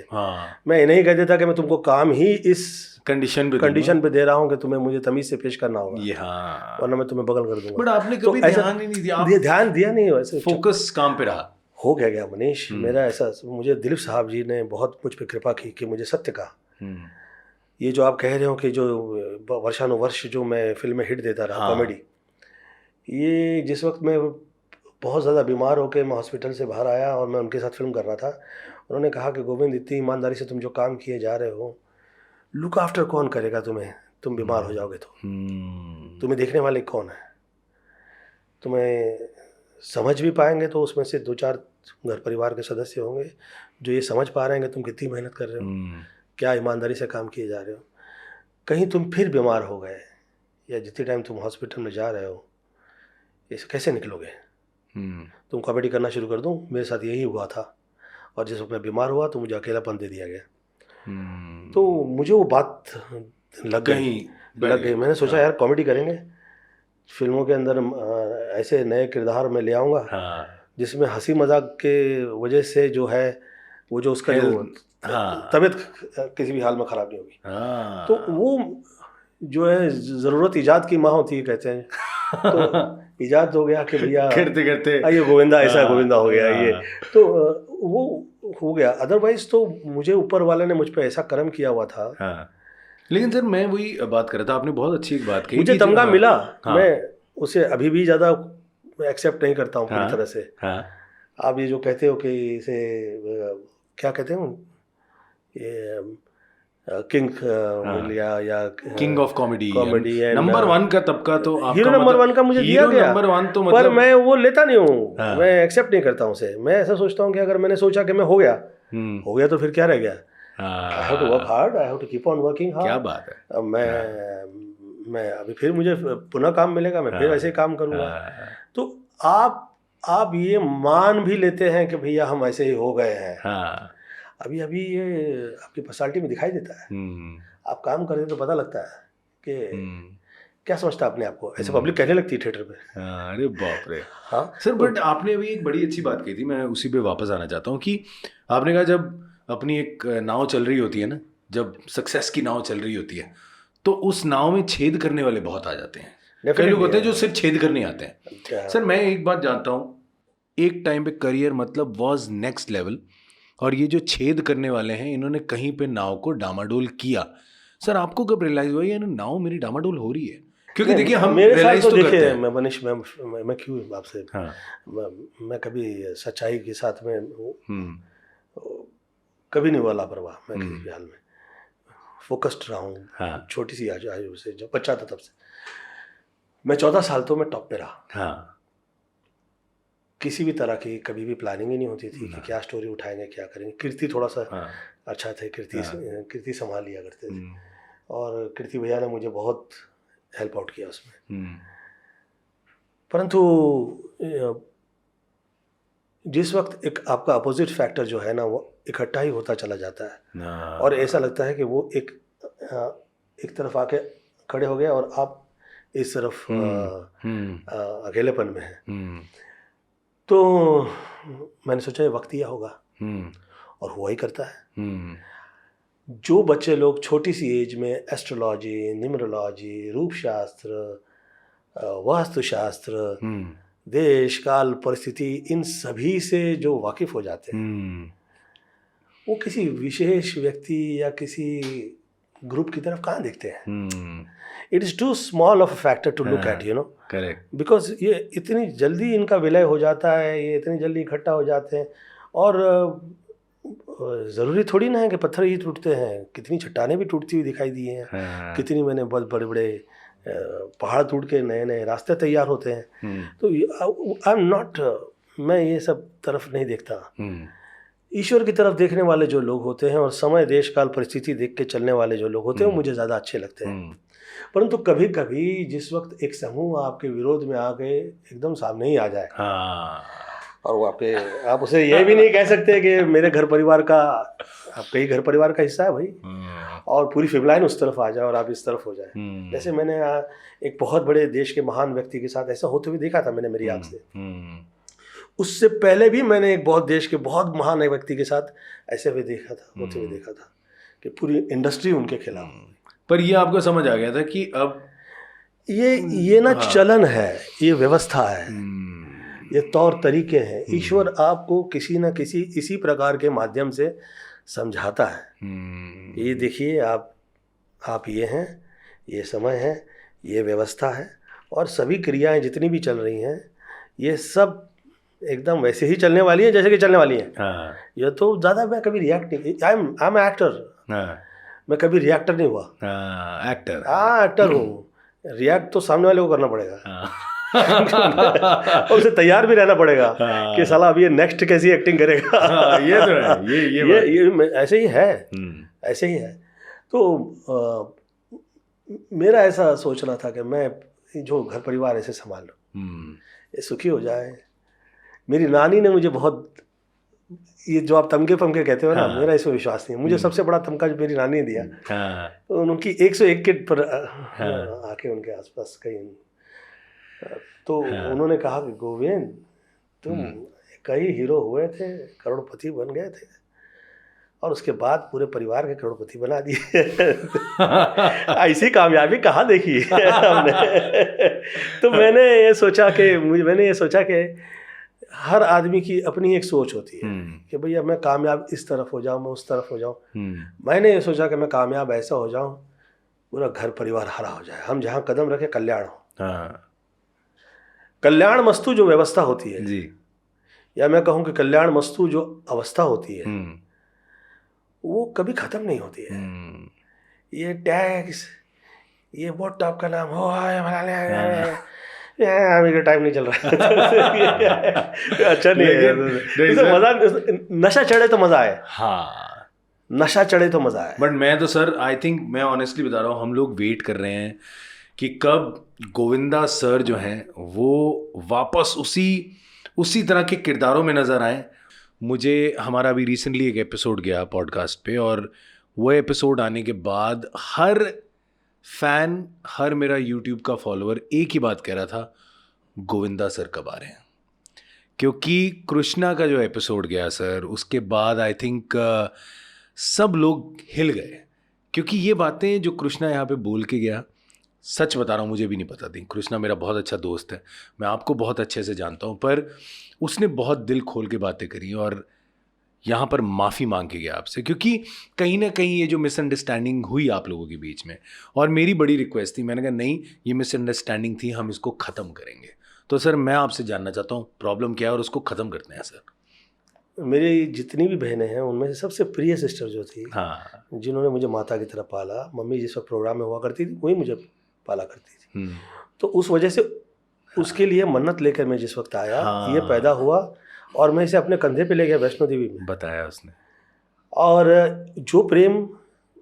मैं इन्हें ही कह देता कि मैं तुमको काम ही इस कंडीशन पे दे रहा हूँ कि तुम्हें मुझे तमीज़ से पेश करना होगा, वरना मैं तुम्हें बगल कर दूंगा। बट आपने कभी ध्यान ही नहीं दिया? ध्यान दिया नहीं, वैसे फोकस काम पे रहा। हो गया मनीष, मेरा ऐसा, मुझे दिलीप साहब जी ने बहुत मुझ पे कृपा की कि मुझे सत्य कहा। ये जो आप कह रहे हो कि जो वर्षानुवर्ष जो मैं फिल्में हिट देता रहा कॉमेडी, ये जिस वक्त मैं बहुत ज़्यादा बीमार होकर मैं हॉस्पिटल से बाहर आया और मैं उनके साथ फिल्म कर रहा था, उन्होंने कहा कि गोविंद इतनी ईमानदारी से तुम जो काम किए जा रहे हो, लुक आफ्टर कौन करेगा तुम्हें, तुम बीमार हो जाओगे तो तुम्हें देखने वाले कौन है, तुम्हें समझ भी पाएंगे तो उसमें से 2-4 घर परिवार के सदस्य होंगे जो ये समझ पा रहे हैं कि तुम कितनी मेहनत कर रहे हो, क्या ईमानदारी से काम किए जा रहे हो। कहीं तुम फिर बीमार हो गए या जितने टाइम तुम हॉस्पिटल में जा रहे हो, इसे कैसे निकलोगे? तुम कॉमेडी करना शुरू कर दूं? मेरे साथ यही हुआ था, और जिस वक्त मैं बीमार हुआ तो मुझे अकेलापन दे दिया गया। तो मुझे वो बात लग गई। मैंने सोचा यार कॉमेडी करेंगे, फिल्मों के अंदर ऐसे नए किरदार में ले आऊँगा जिसमें हंसी मजाक के वजह से जो है वो जो उसका जो तबीयत किसी भी हाल में ख़राब नहीं होगी। तो वो जो है ज़रूरत ईजाद की माँ होती है कहते हैं, तो ईजाद हो गया कि भैया करते करते ये गोविंदा ऐसा गोविंदा हो गया ये, तो वो हो गया। अदरवाइज तो मुझे ऊपर वाले ने मुझ पर ऐसा कर्म किया हुआ था। लेकिन सर मैं वही बात कर रहा था, आपने बहुत अच्छी एक बात कही, मुझे तमगा मिला, मैं उसे अभी भी ज़्यादा एक्सेप्ट नहीं करता हूँ पूरी तरह से। आप ये जो कहते हो कि इसे क्या कहते हो, ये किंग या किंग ऑफ कॉमेडी नंबर 1 का तबका, तो हीरो नंबर 1 का मुझे दिया गया, नंबर 1 तो मतलब, पर मैं वो लेता नहीं हूँ, मैं एक्सेप्ट नहीं करता हूँ उसे। मैं ऐसा सोचता हूँ कि अगर मैंने सोचा कि मैं हो गया हो गया तो फिर क्या रह गया? I have to work hard, I have to keep on working hard. क्या बात है। अब मैं अभी फिर मुझे पुनः काम मिलेगा, मैं फिर ऐसे ही काम करूँगा। तो आप ये मान भी लेते हैं कि भैया हम ऐसे ही हो गए हैं। अभी ये आपकी पर्सनालिटी में दिखाई देता है। आप काम करते तो पता लगता है कि क्या समझता अपने आप को, ऐसे पब्लिक कहने लगती है थिएटर पे। अरे बाप रे। हाँ सर, बट आपने अभी एक बड़ी अच्छी बात कही थी, मैं उसी पे वापस आना चाहता हूँ कि आपने कहा जब अपनी एक नाव चल रही होती है ना, जब सक्सेस की नाव चल रही होती है, तो उस नाव में छेद करने वाले बहुत आ जाते हैं। कई लोग होते हैं जो सिर्फ छेद करने आते हैं। सर, मैं एक बात जानता हूँ, एक टाइम पे करियर मतलब वॉज नेक्स्ट लेवल, और ये जो छेद करने वाले हैं इन्होंने कहीं पे नाव को डामाडोल किया। सर, आपको कब रियलाइज हुआ ये नाव मेरी डामाडोल हो रही है? क्योंकि देखिए, हम रियलाइज तो करते हैं। मैं मनीष, मैं क्यों आपसे, मैं कभी सच्चाई के साथ में कभी नहीं हुआ लापरवाह। मैं किसी भी हाल में फोकस्ड रहा हूँ। छोटी सी आयु से, जब बच्चा था तब से मैं 14 साल तो मैं टॉप पे रहा। किसी भी तरह की कभी भी प्लानिंग ही नहीं होती थी कि क्या स्टोरी उठाएंगे, क्या करेंगे। कीर्ति थोड़ा सा अच्छा थे, कीर्ति संभाल लिया करते थे, और कीर्ति भैया ने मुझे बहुत हेल्प आउट किया उसमें। परंतु जिस वक्त एक आपका अपोजिट फैक्टर जो है ना, वो इकट्ठा ही होता चला जाता है, और ऐसा लगता है कि वो एक तरफ आके खड़े हो गए और आप इस तरफ अकेलेपन में हैं। तो मैंने सोचा ये वक्त यह होगा, और हुआ ही करता है। जो बच्चे लोग छोटी सी एज में एस्ट्रोलॉजी, न्यूमरोलॉजी, रूप शास्त्र, वास्तुशास्त्र, देश काल परिस्थिति, इन सभी से जो वाकिफ हो जाते हैं, वो किसी विशेष व्यक्ति या किसी ग्रुप की तरफ कहाँ देखते हैं। It is too small of a factor to look at, you know. Correct. Because ये इतनी जल्दी इनका विलय हो जाता है, ये इतनी जल्दी इकट्ठा हो जाते हैं, और ज़रूरी थोड़ी ना है कि पत्थर ही टूटते हैं। कितनी चट्टानें भी टूटती हुई दिखाई दी हैं। कितनी मैंने बहुत बड़े बड़े पहाड़ टूट के नए नए रास्ते तैयार होते हैं। तो आई एम नॉट, मैं ये सब तरफ नहीं देखता। ईश्वर की तरफ देखने वाले जो लोग होते हैं, और समय देश काल परिस्थिति देख के चलने वाले जो लोग होते हैं, वो मुझे ज़्यादा अच्छे लगते हैं। परंतु कभी कभी जिस वक्त एक समूह आपके विरोध में आके एकदम सामने ही आ जाए, और वो आप उसे ये भी नहीं कह सकते कि मेरे घर परिवार का, आपका ही घर परिवार का हिस्सा है भाई, और पूरी फिल्म उस तरफ आ जाए और आप इस तरफ हो जाए। जैसे मैंने एक बहुत बड़े देश के महान व्यक्ति के साथ ऐसा होते हुए देखा था मैंने मेरी आँख से। उससे पहले भी मैंने एक बहुत देश के बहुत महान व्यक्ति के साथ ऐसे हुए देखा था, होते हुए देखा था कि पूरी इंडस्ट्री उनके खिलाफ। पर ये आपको समझ आ गया था कि अब ये ना चलन है, ये व्यवस्था है, ये तौर तरीके हैं। ईश्वर आपको किसी न किसी इसी प्रकार के माध्यम से समझाता है। ये देखिए, आप ये हैं, ये समय है, ये व्यवस्था है, और सभी क्रियाएं जितनी भी चल रही हैं, ये सब एकदम वैसे ही चलने वाली है जैसे कि चलने वाली है। ये तो ज़्यादा मैं कभी रिएक्ट नहीं, आई एम एक्टर। मैं कभी रिएक्टर नहीं हुआ। एक्टर हूँ। रिएक्ट तो सामने वाले को करना पड़ेगा, और उसे तैयार भी रहना पड़ेगा कि साला अब ये नेक्स्ट कैसी एक्टिंग करेगा। ये तो है, ये ऐसे ही है, ऐसे ही है। तो मेरा ऐसा सोचना था कि मैं जो घर परिवार ऐसे संभाल लूँ, ये सुखी हो जाए। मेरी नानी ने मुझे बहुत, ये जो आप तमके पमके कहते हो ना, मेरा इसमें विश्वास नहीं है। मुझे सबसे बड़ा तमका जो मेरी नानी ने दिया, तो उनकी 101 के पर आके उनके आसपास कहीं, तो उन्होंने कहा कि गोविंद, तुम कई हीरो हुए थे, करोड़पति बन गए थे, और उसके बाद पूरे परिवार के करोड़पति बना दिए। ऐसी कामयाबी कहाँ देखी हमने। तो मैंने ये सोचा कि हर आदमी की अपनी एक सोच होती है कि भैया मैं कामयाब इस तरफ हो जाऊं, मैं उस तरफ हो जाऊं। मैंने ये सोचा कि मैं कामयाब ऐसा हो जाऊं, पूरा घर परिवार हरा हो जाए, हम जहां कदम रखें कल्याण हो। कल्याण मस्तु जो व्यवस्था होती है जी, या मैं कहूं कि कल्याण मस्तु जो अवस्था होती है, वो कभी खत्म नहीं होती है। ये टैक्स, ये वोट आपका नाम हो, मेरा टाइम नहीं चल रहा अच्छा नहीं है मजा, नशा चढ़े तो मजा आए। हाँ, नशा चढ़े तो मजा आए। बट मैं तो सर आई थिंक मैं ऑनेस्टली बता रहा हूँ, हम लोग वेट कर रहे हैं कि कब गोविंदा सर जो हैं वो वापस उसी तरह के किरदारों में नजर आए। मुझे हमारा अभी रिसेंटली एक एपिसोड गया पॉडकास्ट पे, और वो एपिसोड आने के बाद हर फैन, हर मेरा यूट्यूब का फॉलोअर एक ही बात कह रहा था, गोविंदा सर कब आ रहे हैं। क्योंकि कृष्णा का जो एपिसोड गया सर, उसके बाद आई थिंक सब लोग हिल गए, क्योंकि ये बातें जो कृष्णा यहाँ पे बोल के गया, सच बता रहा हूँ मुझे भी नहीं पता थी। कृष्णा मेरा बहुत अच्छा दोस्त है, मैं आपको बहुत अच्छे से जानता हूँ, पर उसने बहुत दिल खोल के बातें करी और यहाँ पर माफ़ी मांग के गया आपसे, क्योंकि कहीं ना कहीं ये जो मिसअंडरस्टैंडिंग हुई आप लोगों के बीच में, और मेरी बड़ी रिक्वेस्ट थी, मैंने कहा नहीं ये मिसअंडरस्टैंडिंग थी, हम इसको ख़त्म करेंगे। तो सर मैं आपसे जानना चाहता हूँ प्रॉब्लम क्या है और उसको ख़त्म करते हैं सर। मेरी जितनी भी बहनें हैं उनमें से सबसे प्रिय सिस्टर जो थी, हाँ, जिन्होंने मुझे माता की तरह पाला, मम्मी जिस वक्त प्रोग्राम में हुआ करती थी वही मुझे पाला करती थी, तो उस वजह से उसके लिए मन्नत लेकर मैं जिस वक्त आया, ये पैदा हुआ और मैं इसे अपने कंधे पे ले गया वैष्णो देवी में, बताया उसने। और जो प्रेम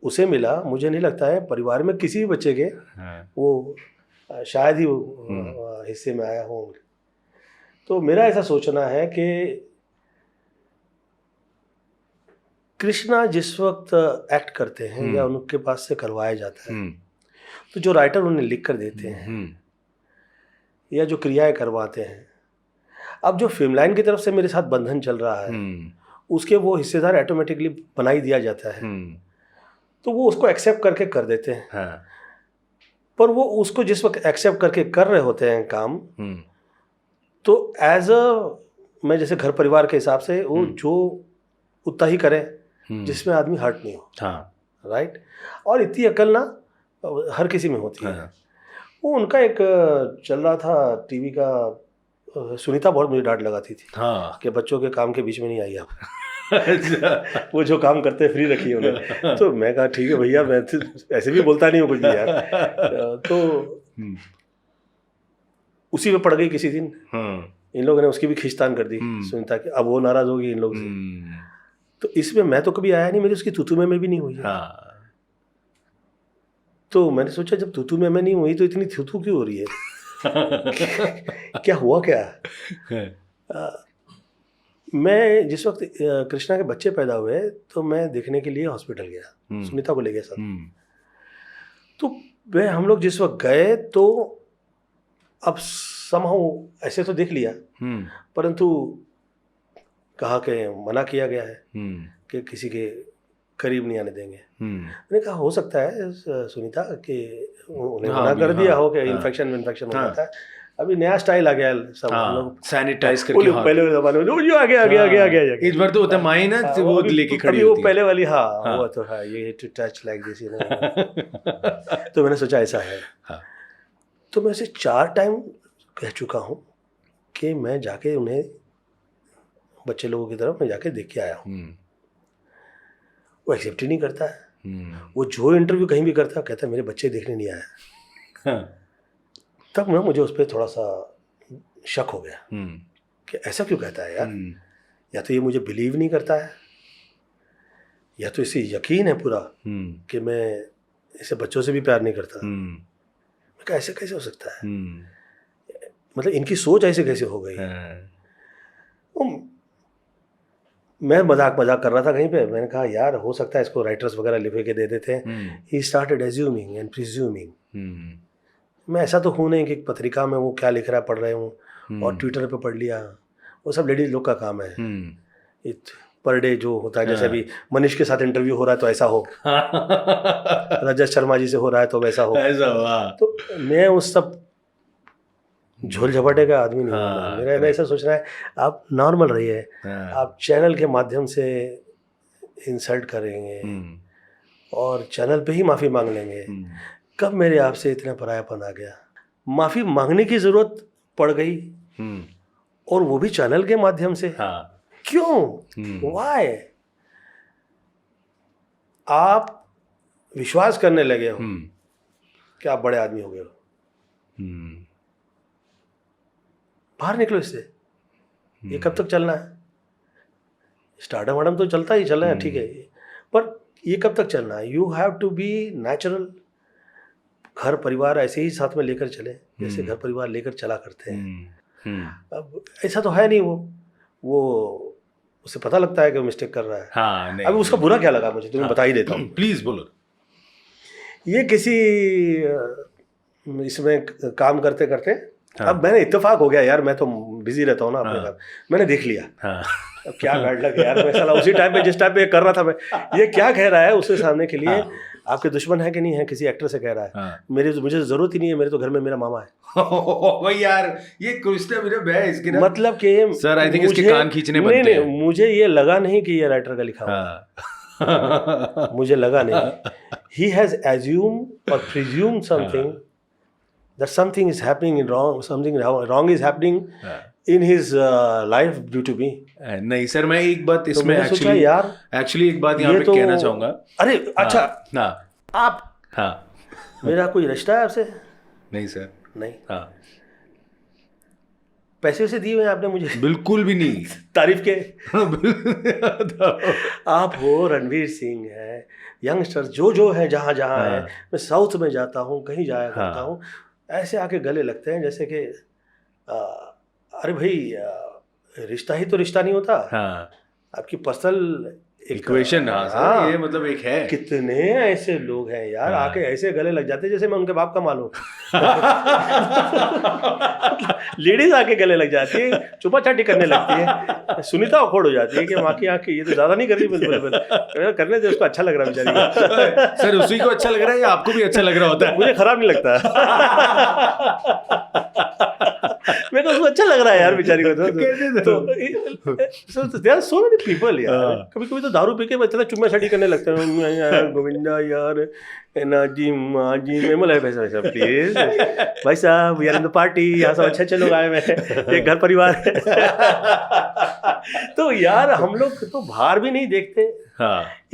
उसे मिला, मुझे नहीं लगता है परिवार में किसी भी बच्चे के वो शायद ही हिस्से में आया हो। तो मेरा ऐसा सोचना है कि कृष्णा जिस वक्त एक्ट करते हैं या उनके पास से करवाया जाता है, तो जो राइटर उन्हें लिख कर देते हैं या जो क्रियाएं करवाते हैं, अब जो फिल्म लाइन की तरफ से मेरे साथ बंधन चल रहा है उसके वो हिस्सेदार ऑटोमेटिकली बना ही दिया जाता है, तो वो उसको एक्सेप्ट करके कर देते हैं। हाँ। पर वो उसको जिस वक्त एक्सेप्ट करके कर रहे होते हैं काम, तो एज अ मैं जैसे घर परिवार के हिसाब से वो जो उतना ही करे जिसमें आदमी हर्ट नहीं हो। हाँ। राइट। और इतनी अकल ना हर किसी में होती है। वो उनका एक चल रहा था टीवी का, सुनीता बहुत मुझे डांट लगाती थी कि बच्चों के काम के बीच में नहीं आई आप। अच्छा। वो जो काम करते हैं फ्री रखिए उन्हें। तो मैं कहा ठीक है भैया, मैं ऐसे भी बोलता नहीं हूँ कुछ भी यार। तो उसी में पड़ गई किसी दिन, इन लोगों ने उसकी भी खींचतान कर दी सुनीता की, अब वो नाराज होगी इन लोगों से। तो इसमें मैं तो कभी आया नहीं, मेरी उसकी तूतू में भी नहीं हुई है। तो मैंने सोचा जब तूतू में नहीं हुई तो इतनी थूथू क्यों हो रही है? क्या हुआ क्या? मैं जिस वक्त कृष्णा के बच्चे पैदा हुए तो मैं देखने के लिए हॉस्पिटल गया, सुनीता को ले गया साथ। तो वह हम लोग जिस वक्त गए तो अब समहाउ ऐसे तो देख लिया, परंतु कहा कि मना किया गया है कि किसी के करीब नहीं आने देंगे। मैंने कहा हो सकता है सुनीता कि उन्हें मना कर दिया हो कि इन्फेक्शन हो जाता है। अभी नया स्टाइल आ गया, सब लोग सैनिटाइज करके पहले जमाने में जो आगे इस बार तो माई ना वो लेके खड़ी होती है। वो पहले वाली वो तो है, ये टू टच लाइक दिस, तो मैंने सोचा ऐसा है। तो मैं उसे 4 टाइम कह चुका हूँ कि मैं जाके उन्हें बच्चे लोगों की तरफ मैं जाके देख के आया हूँ। वो एक्सेप्ट ही नहीं करता है। वो जो इंटरव्यू कहीं भी करता है कहता है मेरे बच्चे देखने नहीं आया। तब ना मुझे उस पर थोड़ा सा शक हो गया कि ऐसा क्यों कहता है यार। या तो ये मुझे बिलीव नहीं करता है, या तो इसे यकीन है पूरा कि मैं इसे बच्चों से भी प्यार नहीं करता। मैं कहा ऐसे कैसे हो सकता है, मतलब इनकी सोच ऐसे कैसे हो गई। मैं मजाक कर रहा था कहीं पे, मैंने कहा यार हो सकता है इसको राइटर्स वगैरह लिख के दे देते हैं। He started assuming and presuming. मैं ऐसा तो हूँ नहीं कि पत्रिका में वो क्या लिख रहा है पढ़ रहे हूँ और ट्विटर पे पढ़ लिया। वो सब लेडीज लोग का काम है। पर डे जो होता है, जैसे अभी मनीष के साथ इंटरव्यू हो रहा है तो ऐसा हो, रजत शर्मा जी से हो रहा है तो वैसा हो। तो मैं उस सब झोल झपटे का आदमी नहीं हूँ। मेरा ऐसा सोचना है आप नॉर्मल रहिए। आप चैनल के माध्यम से इंसल्ट करेंगे और चैनल पे ही माफ़ी मांग लेंगे। कब मेरे आपसे इतना परायापन आ गया? माफ़ी मांगने की ज़रूरत पड़ गई और वो भी चैनल के माध्यम से। क्यों? वाई? आप विश्वास करने लगे हो कि आप बड़े आदमी हो गए हो। बाहर निकलो इससे, ये कब तक चलना है? स्टार्टअप वार्टअप तो चलता ही चल रहा है, ठीक है, पर ये कब तक चलना है? You have to be natural. घर परिवार ऐसे ही साथ में लेकर चले जैसे घर परिवार लेकर चला करते हैं। अब ऐसा तो है नहीं, वो उसे पता लगता है कि वो मिस्टेक कर रहा है। हाँ, नहीं, अब उसका बुरा क्या लगा मुझे, तुम्हें बता ही देता हूँ। प्लीज बोलो। ये किसी इसमें काम करते करते अब मैंने इत्तेफाक हो गया यार, मैं तो बिजी रहता हूँ ना अपने घर, मैंने देख लिया। अब क्या बैड लग यार, मैं साला उसी टाइम पे जिस टाइम पे कर रहा था मैं, ये क्या कह रहा है उससे सामने के लिए, आपके दुश्मन है कि नहीं है, किसी एक्टर से कह रहा है, मुझे जरूरत ही नहीं है, मेरे तो घर में मेरा मामा है। भाई यार ये कृष्ण अभिषेक है इसके ना, मतलब कि सर आई थिंक इसके कान खींचने बनते हैं। मुझे ये लगा नहीं कि ये राइटर का लिखा हुआ मुझे लगा नहीं। ही हैज एज्यूम और presume something that something is happening in wrong, something wrong is happening in his life due to me. नहीं सर, मैं एक बात इसमें एक्चुअली एक बात यहाँ पे तो, कहना चाहूंगा। अरे अच्छा, आप मेरा कोई रिश्ता है आपसे? नहीं सर, नहीं। पैसे से दिए हुए हैं आपने मुझे? बिल्कुल भी नहीं। तारीफ के आप हो, रणवीर सिंह है, यंगस्टर जो है, जहाँ है, मैं साउथ में जाता हूँ, कहीं जाया करता हूँ, ऐसे आके गले लगते हैं जैसे कि अरे भाई रिश्ता ही तो रिश्ता नहीं होता। आपकी पर्सनल इक्वेशन। ये मतलब एक है। कितने ऐसे लोग हैं यार, आके ऐसे गले लग जाते हैं जैसे मैं उनके बाप का माल हूं। लेडीज आके गले लग जाती है, चुपा चाटी करने लगती है, सुनीता अखोड़ हो जाती है कि माँ की आंखें ये तो ज्यादा नहीं कर रही, बिल्कुल करने दे, उसको अच्छा लग रहा है बेचारी। सर उसी को अच्छा लग रहा है या आपको भी अच्छा लग रहा होता है? मुझे खराब नहीं लगता। मेरे को उसको अच्छा लग रहा है यार बेचारी को। तो there are so many people यार, कभी कभी तो दारू पी के बच्चा चुम्मा छाटी करने लगते हैं, गोविंदा यार ना जी माँ जी, मैं बोला वैसा प्लीज भाई साहब, we are in the party, यहाँ सब अच्छे लोग आए हुए हैं, एक घर परिवार है। तो यार हम लोग तो बाहर भी नहीं देखते,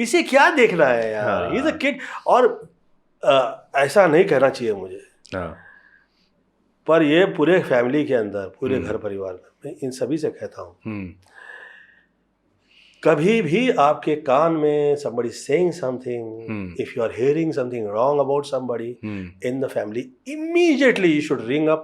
इसे क्या देखना है यार, ही इज अ किड। और ऐसा नहीं कहना चाहिए मुझे, पर ये पूरे फैमिली के अंदर, पूरे घर परिवार में, मैं इन सभी से कहता हूँ, कभी भी आपके कान में somebody saying something, if you are hearing something wrong about somebody in the family, immediately you should ring up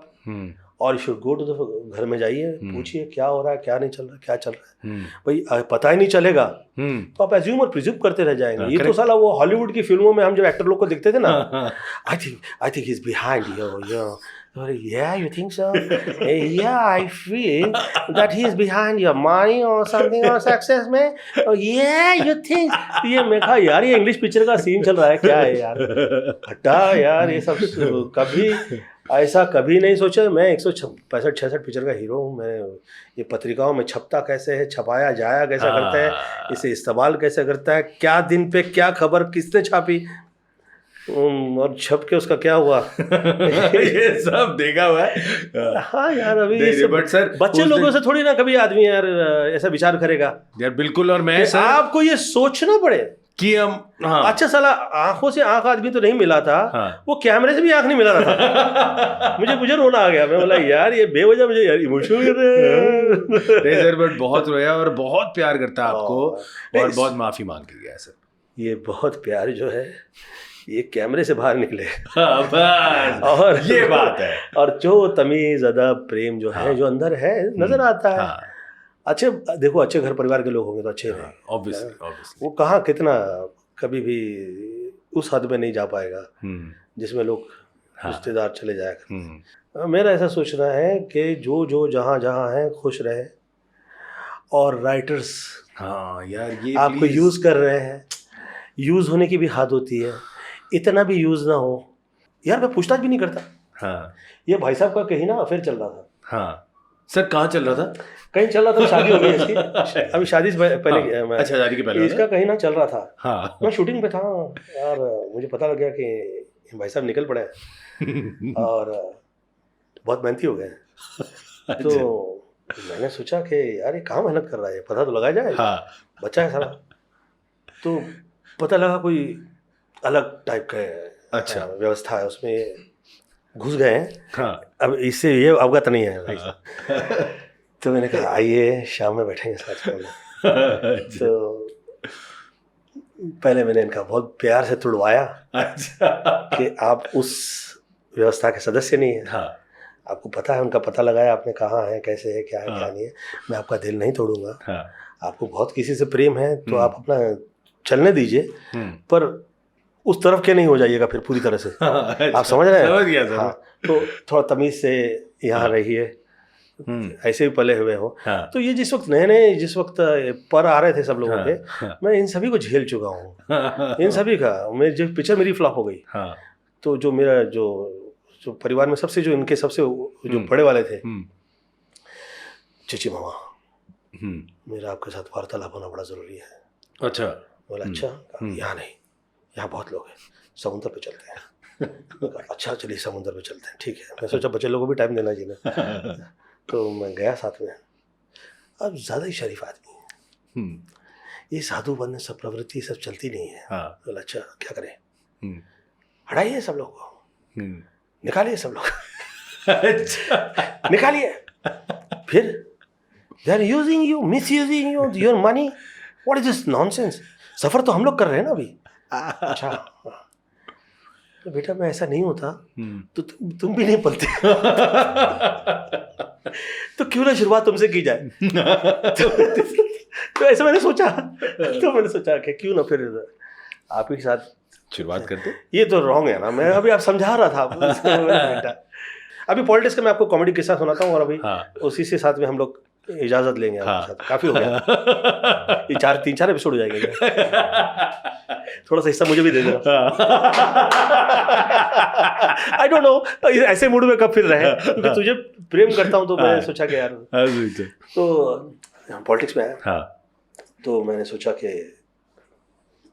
और you should go to the घर में जाइए, पूछिए क्या हो रहा है, क्या नहीं चल रहा है, क्या चल रहा है। भाई पता ही नहीं चलेगा तो आप एज्यूम और प्रिज्यूम करते रह जाएंगे। ये तो साला वो हॉलीवुड की फिल्मों में हम जब एक्टर लोग को देखते थे ना, I think he is behind you. Yeah, you think so? Yeah, I feel that he is behind your money or something or success में। Oh yeah, you think? ये मैं कहा यार ये इंग्लिश पिक्चर का सीन चल रहा है क्या है यार, हटा यार ये सब। कभी ऐसा कभी नहीं सोचा। मैं 165-66 पिक्चर का हीरो हूँ। मैं ये पत्रिकाओं में छपता कैसे है, छपाया जाया कैसे करता है, इसे इस्तेमाल कैसे करता है, क्या दिन पे क्या खबर किसने छापी और छप के उसका क्या हुआ, ये सब देखा हुआ है। हाँ यार अभी बट सर बच्चे लोगों से थोड़ी ना कभी आदमी यार ऐसा विचार करेगा यार। बिल्कुल। और मैं सर आपको ये सोचना पड़े कि हम अच्छा साला आंखों से आंख आदमी तो नहीं मिला था, वो कैमरे से भी आंख नहीं मिला रहा था। मुझे रोना आ गया। मैं बोला यार ये बेवजह मुझे यार इमोशनल कर रहे हैं सर। बट बहुत रोया और बहुत प्यार करता है आपको और बहुत माफी मांग के गया सर। ये बहुत प्यार जो है ये कैमरे से बाहर निकले और ये बात है। और जो तमीज अदब प्रेम जो है जो अंदर है नजर आता है। अच्छे देखो अच्छे घर परिवार के लोग होंगे तो अच्छे हैं ऑब्वियसली। वो कहाँ कितना कभी भी उस हद में नहीं जा पाएगा जिसमें लोग रिश्तेदार चले जाएगा। मेरा ऐसा सोचना है कि जो जहाँ है खुश रहे। और राइटर्स यार ये आपको यूज कर रहे हैं, यूज होने की भी हद होती है, इतना भी यूज ना हो। यार मैं पूछताछ भी नहीं करता। ये भाई साहब का कहीं ना अफेयर चल रहा था। सर कहाँ चल रहा था? कहीं चल रहा था, शादी हो गई इसकी अभी शादी से पहले। अच्छा शादी के पहले इसका कहीं ना चल रहा था। मैं शूटिंग पे था यार, मुझे पता लग गया कि भाई साहब निकल पड़े और बहुत मेहनती हो गए। तो मैंने सोचा कि यार ये कहाँ मेहनत कर रहा है, पता तो लगा जाए। बच्चा है सारा। तो पता लगा कोई अलग टाइप का व्यवस्था है उसमें। घुस गए हैं। हाँ। अब इससे ये अवगत नहीं है भाई साहब। तो मैंने कहा आइए शाम में बैठेंगे साथ में। तो पहले मैंने इनका बहुत प्यार से तुड़वाया कि आप उस व्यवस्था के सदस्य नहीं है। हाँ। आपको पता है, उनका पता लगाया आपने, कहाँ है, कैसे है, क्या है, क्या नहीं है। मैं आपका दिल नहीं तोड़ूंगा। आपको बहुत किसी से प्रेम है तो आप अपना चलने दीजिए, पर उस तरफ के नहीं हो जाइएगा फिर पूरी तरह से। आप समझ रहे हैं? समझ गया सर। हाँ, तो थोड़ा तमीज से यहाँ रहिए, ऐसे भी पले हुए हो। तो ये जिस वक्त नए जिस वक्त पर आ रहे थे सब लोगों के, मैं इन सभी को झेल चुका हूँ। इन सभी का मेरी जो पिक्चर मेरी फ्लॉप हो गई। तो जो मेरा जो परिवार में सबसे जो इनके सबसे जो बड़े वाले थे, चिची मामा, मेरा आपके साथ वार्तालाप होना बड़ा जरूरी है। अच्छा। बोला अच्छा, यहाँ नहीं, यहाँ बहुत लोग हैं, समुद्र पे चलते हैं। अच्छा चलिए समुद्र पे चलते हैं, ठीक है। मैं सोचा बच्चे लोगों को भी टाइम देना चाहिए। तो मैं गया साथ में। अब ज़्यादा ही शरीफ आदमी है, ये साधु बनने सब प्रवृत्ति सब चलती नहीं है। बोला अच्छा क्या करें, हटाइए सब लोग को, निकालिए सब लोग। अच्छा निकालिए। फिर they are using you, misusing you, your money, what is this nonsense. सफ़र तो हम लोग कर रहे हैं ना अभी। अच्छा तो बेटा मैं ऐसा नहीं होता तो तुम भी नहीं पलते। तो क्यों ना शुरुआत तुमसे की जाए। तो ऐसा मैंने सोचा, कि क्यों ना फिर आप ही के साथ शुरुआत करते। ये तो रॉन्ग है ना, मैं अभी आप समझा रहा था। बेटा अभी पॉलिटिक्स का मैं आपको कॉमेडी किस्सा सुनाता हूँ और अभी उसी से साथ में हम लोग इजाजत लेंगे आपके साथ। काफी हो गया, ये 3-4 एपिसोड हो जाएंगे। थोड़ा सा हिस्सा मुझे भी दे देना। आई डोंट नो ऐसे मूड में कब फिर रहे, क्योंकि तुझे प्रेम करता हूँ तो मैं सोचा कि यार, तो पॉलिटिक्स में आया तो मैंने सोचा कि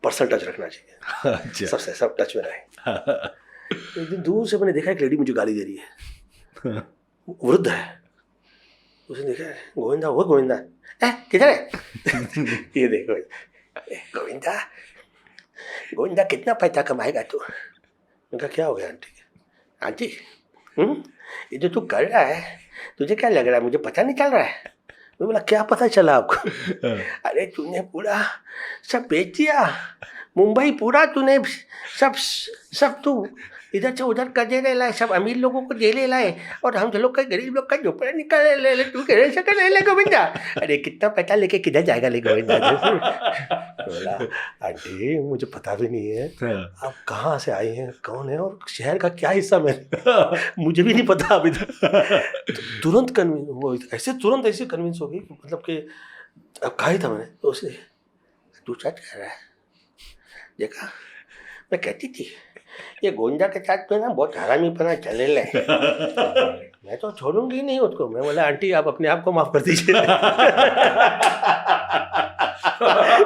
पर्सनल टच रखना चाहिए। सबसे सब टच में रहे। एक दिन दूर से मैंने देखा एक लेडी मुझे गाली दे रही है, वृद्ध है। उसने देखा गोविंदा, वो गोविंदा किधर है। ये देखो गोविंदा, गोविंदा कितना पैसा कमाएगा तू। मैंने कहा क्या हो गया आंटी, ये जो तू कर रहा है तुझे क्या लग रहा है, मुझे पता नहीं चल रहा है। मैं बोला क्या पता चला आपको। अरे तूने पूरा सब बेच दिया, मुंबई पूरा तूने सब तू इधर से उधर कर दे लाए, सब अमीर लोगों को दे ले लाए और हम लोग का गरीब लोग का झोपड़ा निकाल ले। तू कैसे कर ले गोविंदा। अरे कितना पैसा लेके किधर जाएगा ले गोविंदा। बोला आंटी मुझे पता भी नहीं है आप कहाँ से आई हैं, कौन है और शहर का क्या हिस्सा में, मुझे भी नहीं पता अभी तक। तुरंत कन्विंस, वो ऐसे कन्विंस हो गई, मतलब कि अब कहा ही था मैंने। तो उसने तू सच कह रहा है, देखा मैं कहती थी ये गोविंदा के साथ तो ना बहुत हरामीपना चले ले, मैं तो छोड़ूंगी नहीं उसको। मैं बोला आंटी आप अपने आप को माफ कर दीजिए।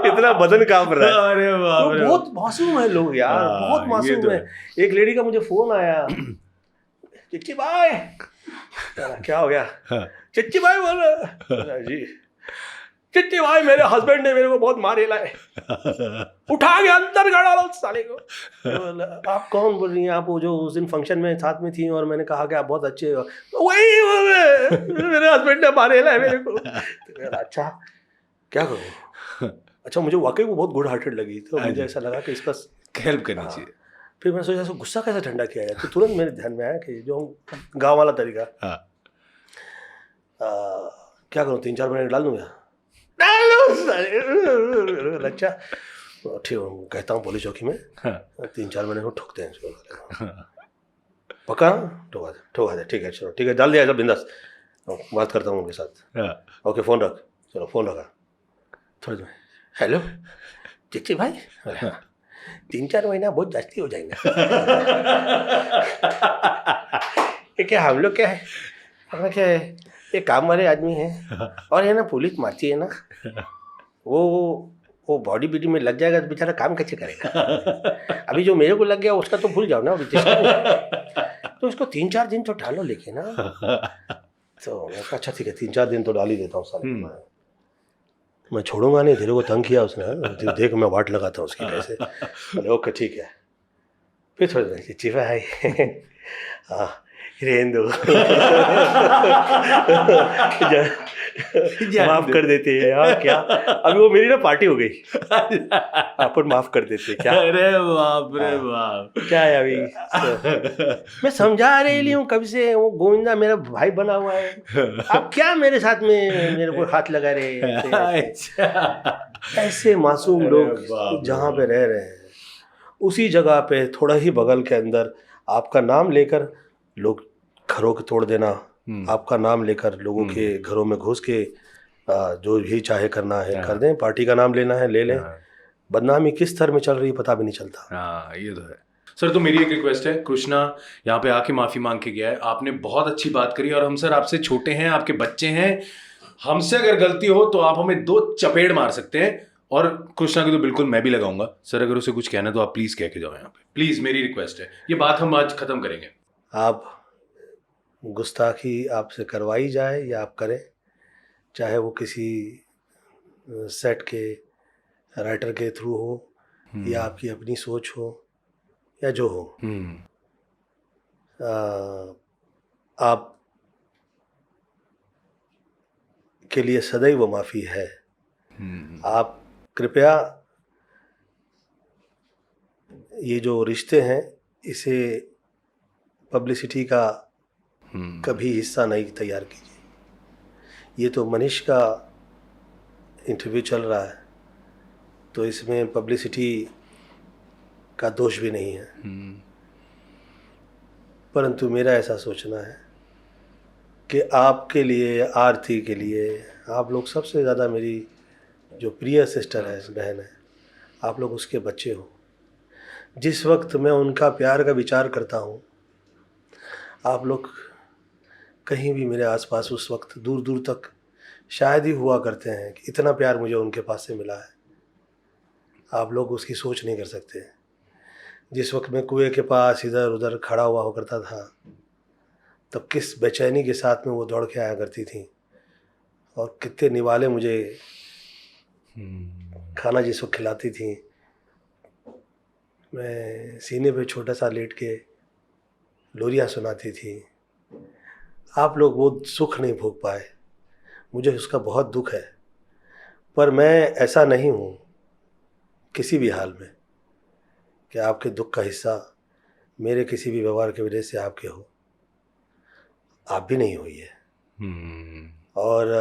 इतना बदन कांप रहा है। अरे बाप रे, बहुत मासूम है लोग यार, बहुत मासूम है। एक लेडी का मुझे फोन आया, चिट्ठी भाई। क्या हो गया। चिट्ठी भाई बोला जी, चिट्ठी भाई मेरे हस्बैंड ने मेरे को बहुत मारे लाए, उठा के अंदर गाड़ा लो साले को। आप कौन बोल रही हैं, आप वो जो उस दिन फंक्शन में साथ में थी और मैंने कहा कि आप बहुत अच्छे हो। वही मेरे हस्बैंड ने मारे लाए मेरे को। अच्छा क्या करूँ। अच्छा मुझे वाकई वो बहुत गुड हार्टेड लगी, तो मुझे ऐसा लगा कि इसका हेल्प करनी चाहिए। फिर मैं सोचा गुस्सा कैसे ठंडा किया जाए, तो तुरंत मेरे ध्यान में आया कि जो गाँव वाला तरीका, क्या करूँ 3-4 मिनट डाल दूँगा। अच्छा ठीक कहता हूँ पुलिस चौकी में 3-4 महीने को ठोकते हैं इसको। पक्का ठोका दे, ठीक है चलो ठीक है, डाल दिया सब बिंदास, बात करता हूँ उनके साथ। ओके फ़ोन रख, चलो फ़ोन रखा। थोड़ी देर हेलो चिट्ठी भाई, 3-4 महीना बहुत जास्ती हो जाएंगे। ये क्या हम लोग क्या है, हमें क्या है, ये काम वाले आदमी हैं और ये ना पुलिस मारती है ना, वो बॉडी बीडी में लग जाएगा तो बेचारा काम कैसे करेगा। अभी जो मेरे को लग गया उसका तो भूल जाओ ना, अभी तो इसको 3-4 दिन तो डालो लेके ना। तो मैं कहा अच्छा ठीक है 3-4 दिन तो डाल ही देता हूँ साले, मैं छोड़ूंगा नहीं। तेरे को तंग किया उसने, देख मैं वाट लगाता हूँ उसकी कैसे। बोले ओके ठीक है। फिर थोड़ी देर चिची भाई हाँ हिरेंदु माफ कर देते हैं यार, क्या अभी वो मेरी ना पार्टी हो गई अपन माफ कर देते हैं क्या। अरे बाप रे बाप, क्या है अभी मैं समझा रही हूँ कब से, वो गोविंदा मेरा भाई बना हुआ है, आप क्या मेरे साथ में मेरे को हाथ लगा रहे हैं। ऐसे मासूम लोग जहाँ पे रह रहे हैं उसी जगह पे थोड़ा ही बगल के अंदर आपका नाम लेकर लोग घरों को तोड़ देना, आपका नाम लेकर लोगों के घरों में घुस के जो भी चाहे करना है कर दें, पार्टी का नाम लेना है ले लें। बदनामी किस स्तर में चल रही है पता भी नहीं चलता। हाँ ये तो है सर। तो मेरी एक रिक्वेस्ट है, कृष्णा यहाँ पे आके माफी मांग के गया है, आपने बहुत अच्छी बात करी और हम सर आपसे छोटे हैं, आपके बच्चे हैं, हमसे अगर गलती हो तो आप हमें 2 चपेड़ मार सकते हैं, और कृष्णा की तो बिल्कुल मैं भी लगाऊंगा सर। अगर उसे कुछ कहना है तो आप प्लीज कह के जाओ यहाँ पे, प्लीज मेरी रिक्वेस्ट है, ये बात हम आज खत्म करेंगे। आप गुस्ताखी आपसे करवाई जाए या आप करें, चाहे वो किसी सेट के राइटर के थ्रू हो या आपकी अपनी सोच हो या जो हो, आप के लिए सदैव माफ़ी है। आप कृपया ये जो रिश्ते हैं इसे पब्लिसिटी का कभी हिस्सा नहीं तैयार कीजिए। ये तो मनीष का इंटरव्यू चल रहा है तो इसमें पब्लिसिटी का दोष भी नहीं है, परंतु मेरा ऐसा सोचना है कि आपके लिए, आरती के लिए, आप लोग सबसे ज़्यादा मेरी जो प्रिय सिस्टर है, बहन है, आप लोग उसके बच्चे हो। जिस वक्त मैं उनका प्यार का विचार करता हूँ, आप लोग कहीं भी मेरे आसपास उस वक्त दूर दूर तक शायद ही हुआ करते हैं कि इतना प्यार मुझे उनके पास से मिला है। आप लोग उसकी सोच नहीं कर सकते। जिस वक्त मैं कुएं के पास इधर उधर खड़ा हुआ करता था तब किस बेचैनी के साथ में वो दौड़ के आया करती थी, और कितने निवाले मुझे खाना जिस वक्त खिलाती थी, मैं सीने पे छोटा सा लेट के लोरियाँ सुनाती थी। आप लोग वो सुख नहीं भोग पाए, मुझे उसका बहुत दुख है। पर मैं ऐसा नहीं हूँ किसी भी हाल में कि आपके दुख का हिस्सा मेरे किसी भी व्यवहार की वजह से आपके हो। आप भी नहीं हुई है। और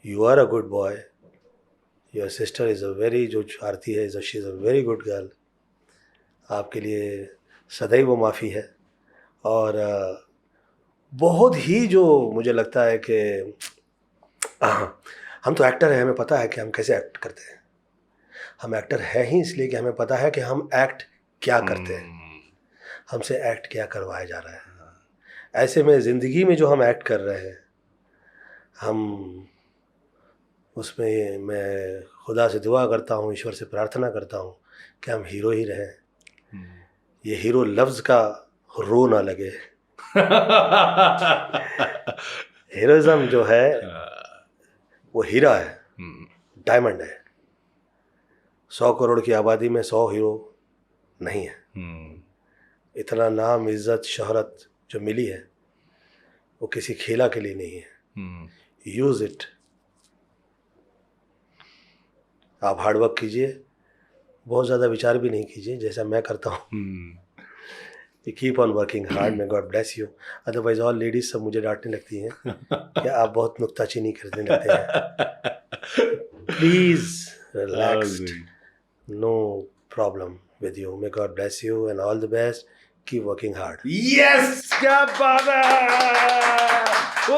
you are a good boy, your sister is a very, जो आरती है she is a very good girl. आपके लिए सदैव माफ़ी है। और बहुत ही जो मुझे लगता है कि हम तो एक्टर हैं, हमें पता है कि हम कैसे एक्ट करते हैं। हम एक्टर हैं ही इसलिए कि हमें पता है कि हम एक्ट क्या करते हैं, हमसे एक्ट क्या करवाया जा रहा है। ऐसे में ज़िंदगी में जो हम एक्ट कर रहे हैं, हम उसमें मैं खुदा से दुआ करता हूँ, ईश्वर से प्रार्थना करता हूँ कि हम हीरो ही रहें। ये हीरो लफ्ज़ का रो ना लगे। हीरोइज्म जो है वो हीरा है, डायमंड है। 100 करोड़ की आबादी में 100 हीरो नहीं है। इतना नाम, इज्जत, शोहरत जो मिली है वो किसी खेला के लिए नहीं है। Use it. आप हार्डवर्क कीजिए, बहुत ज़्यादा विचार भी नहीं कीजिए जैसा मैं करता हूँ। Keep on working hard, may God bless you. Otherwise all ladies सब मुझे डांटने लगती हैं कि आप बहुत नुक्ताचीनी करने लगते हैं। Please relaxed, no problem with you. May God bless you and all the best. Keep working hard. Yes, क्या बात है। ओ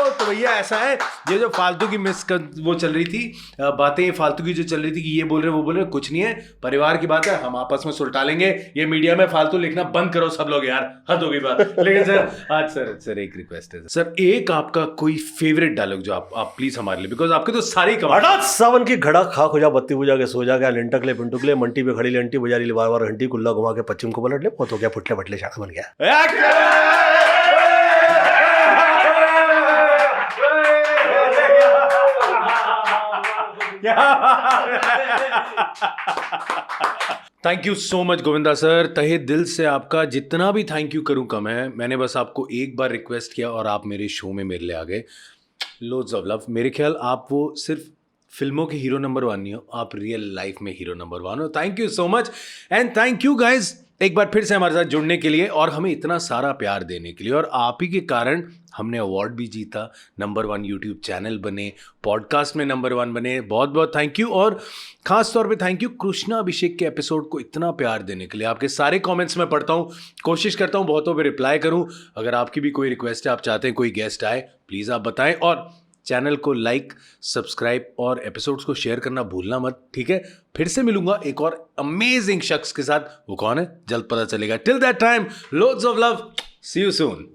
तो भैया ऐसा है, ये जो फालतू की वो चल रही थी बातें, ये फालतू की जो चल रही थी कि ये बोल रहे वो बोल रहे, कुछ नहीं है, परिवार की बात है, हम आपस में सुलटा लेंगे। ये मीडिया में फालतू लिखना बंद करो सब लोग यार, हद होगी बात। लेकिन सर आज सर एक रिक्वेस्ट है सर, एक आपका कोई फेवरेट डायलॉग जो आप प्लीज हमारे लिए, बिकॉज आपके तो सारे कमाल। सावन की घड़ा खा खुजा, बत्ती बुझा के सो जा गया, लिंटकले पिंटुकले, मंटी पे खड़ी लेंटी बजारी, बार बार घंटी, कुल्ला घुमा के पश्चिम को पलट ले, बहुत हो गया, फुटले फटले शाखा बन गया। Thank you so much Govinda sir, तहे दिल से आपका जितना भी थैंक यू करूं कम है। मैंने बस आपको एक बार रिक्वेस्ट किया और आप मेरे शो में मेरे लिए आ गए। Loads of love. मेरे ख्याल आप वो सिर्फ फिल्मों के हीरो नंबर 1 नहीं हो, आप रियल लाइफ में हीरो नंबर 1 हो। Thank you so much and thank you guys एक बार फिर से हमारे साथ जुड़ने के लिए और हमें इतना सारा प्यार देने के लिए। और आप ही के कारण हमने अवार्ड भी जीता, नंबर 1 यूट्यूब चैनल बने, पॉडकास्ट में नंबर 1 बने। बहुत बहुत थैंक यू। और खास तौर पे थैंक यू कृष्णा अभिषेक के एपिसोड को इतना प्यार देने के लिए। आपके सारे कमेंट्स मैं पढ़ता हूँ, कोशिश करता हूँ बहुतों पे रिप्लाई करूँ। अगर आपकी भी कोई रिक्वेस्ट है, आप चाहते हैं कोई गेस्ट आए, प्लीज़ आप बताएं। और चैनल को लाइक, सब्सक्राइब और एपिसोड्स को शेयर करना भूलना मत, ठीक है? फिर से मिलूंगा एक और अमेजिंग शख्स के साथ। वो कौन है जल्द पता चलेगा। Till that time, loads of love, see you soon.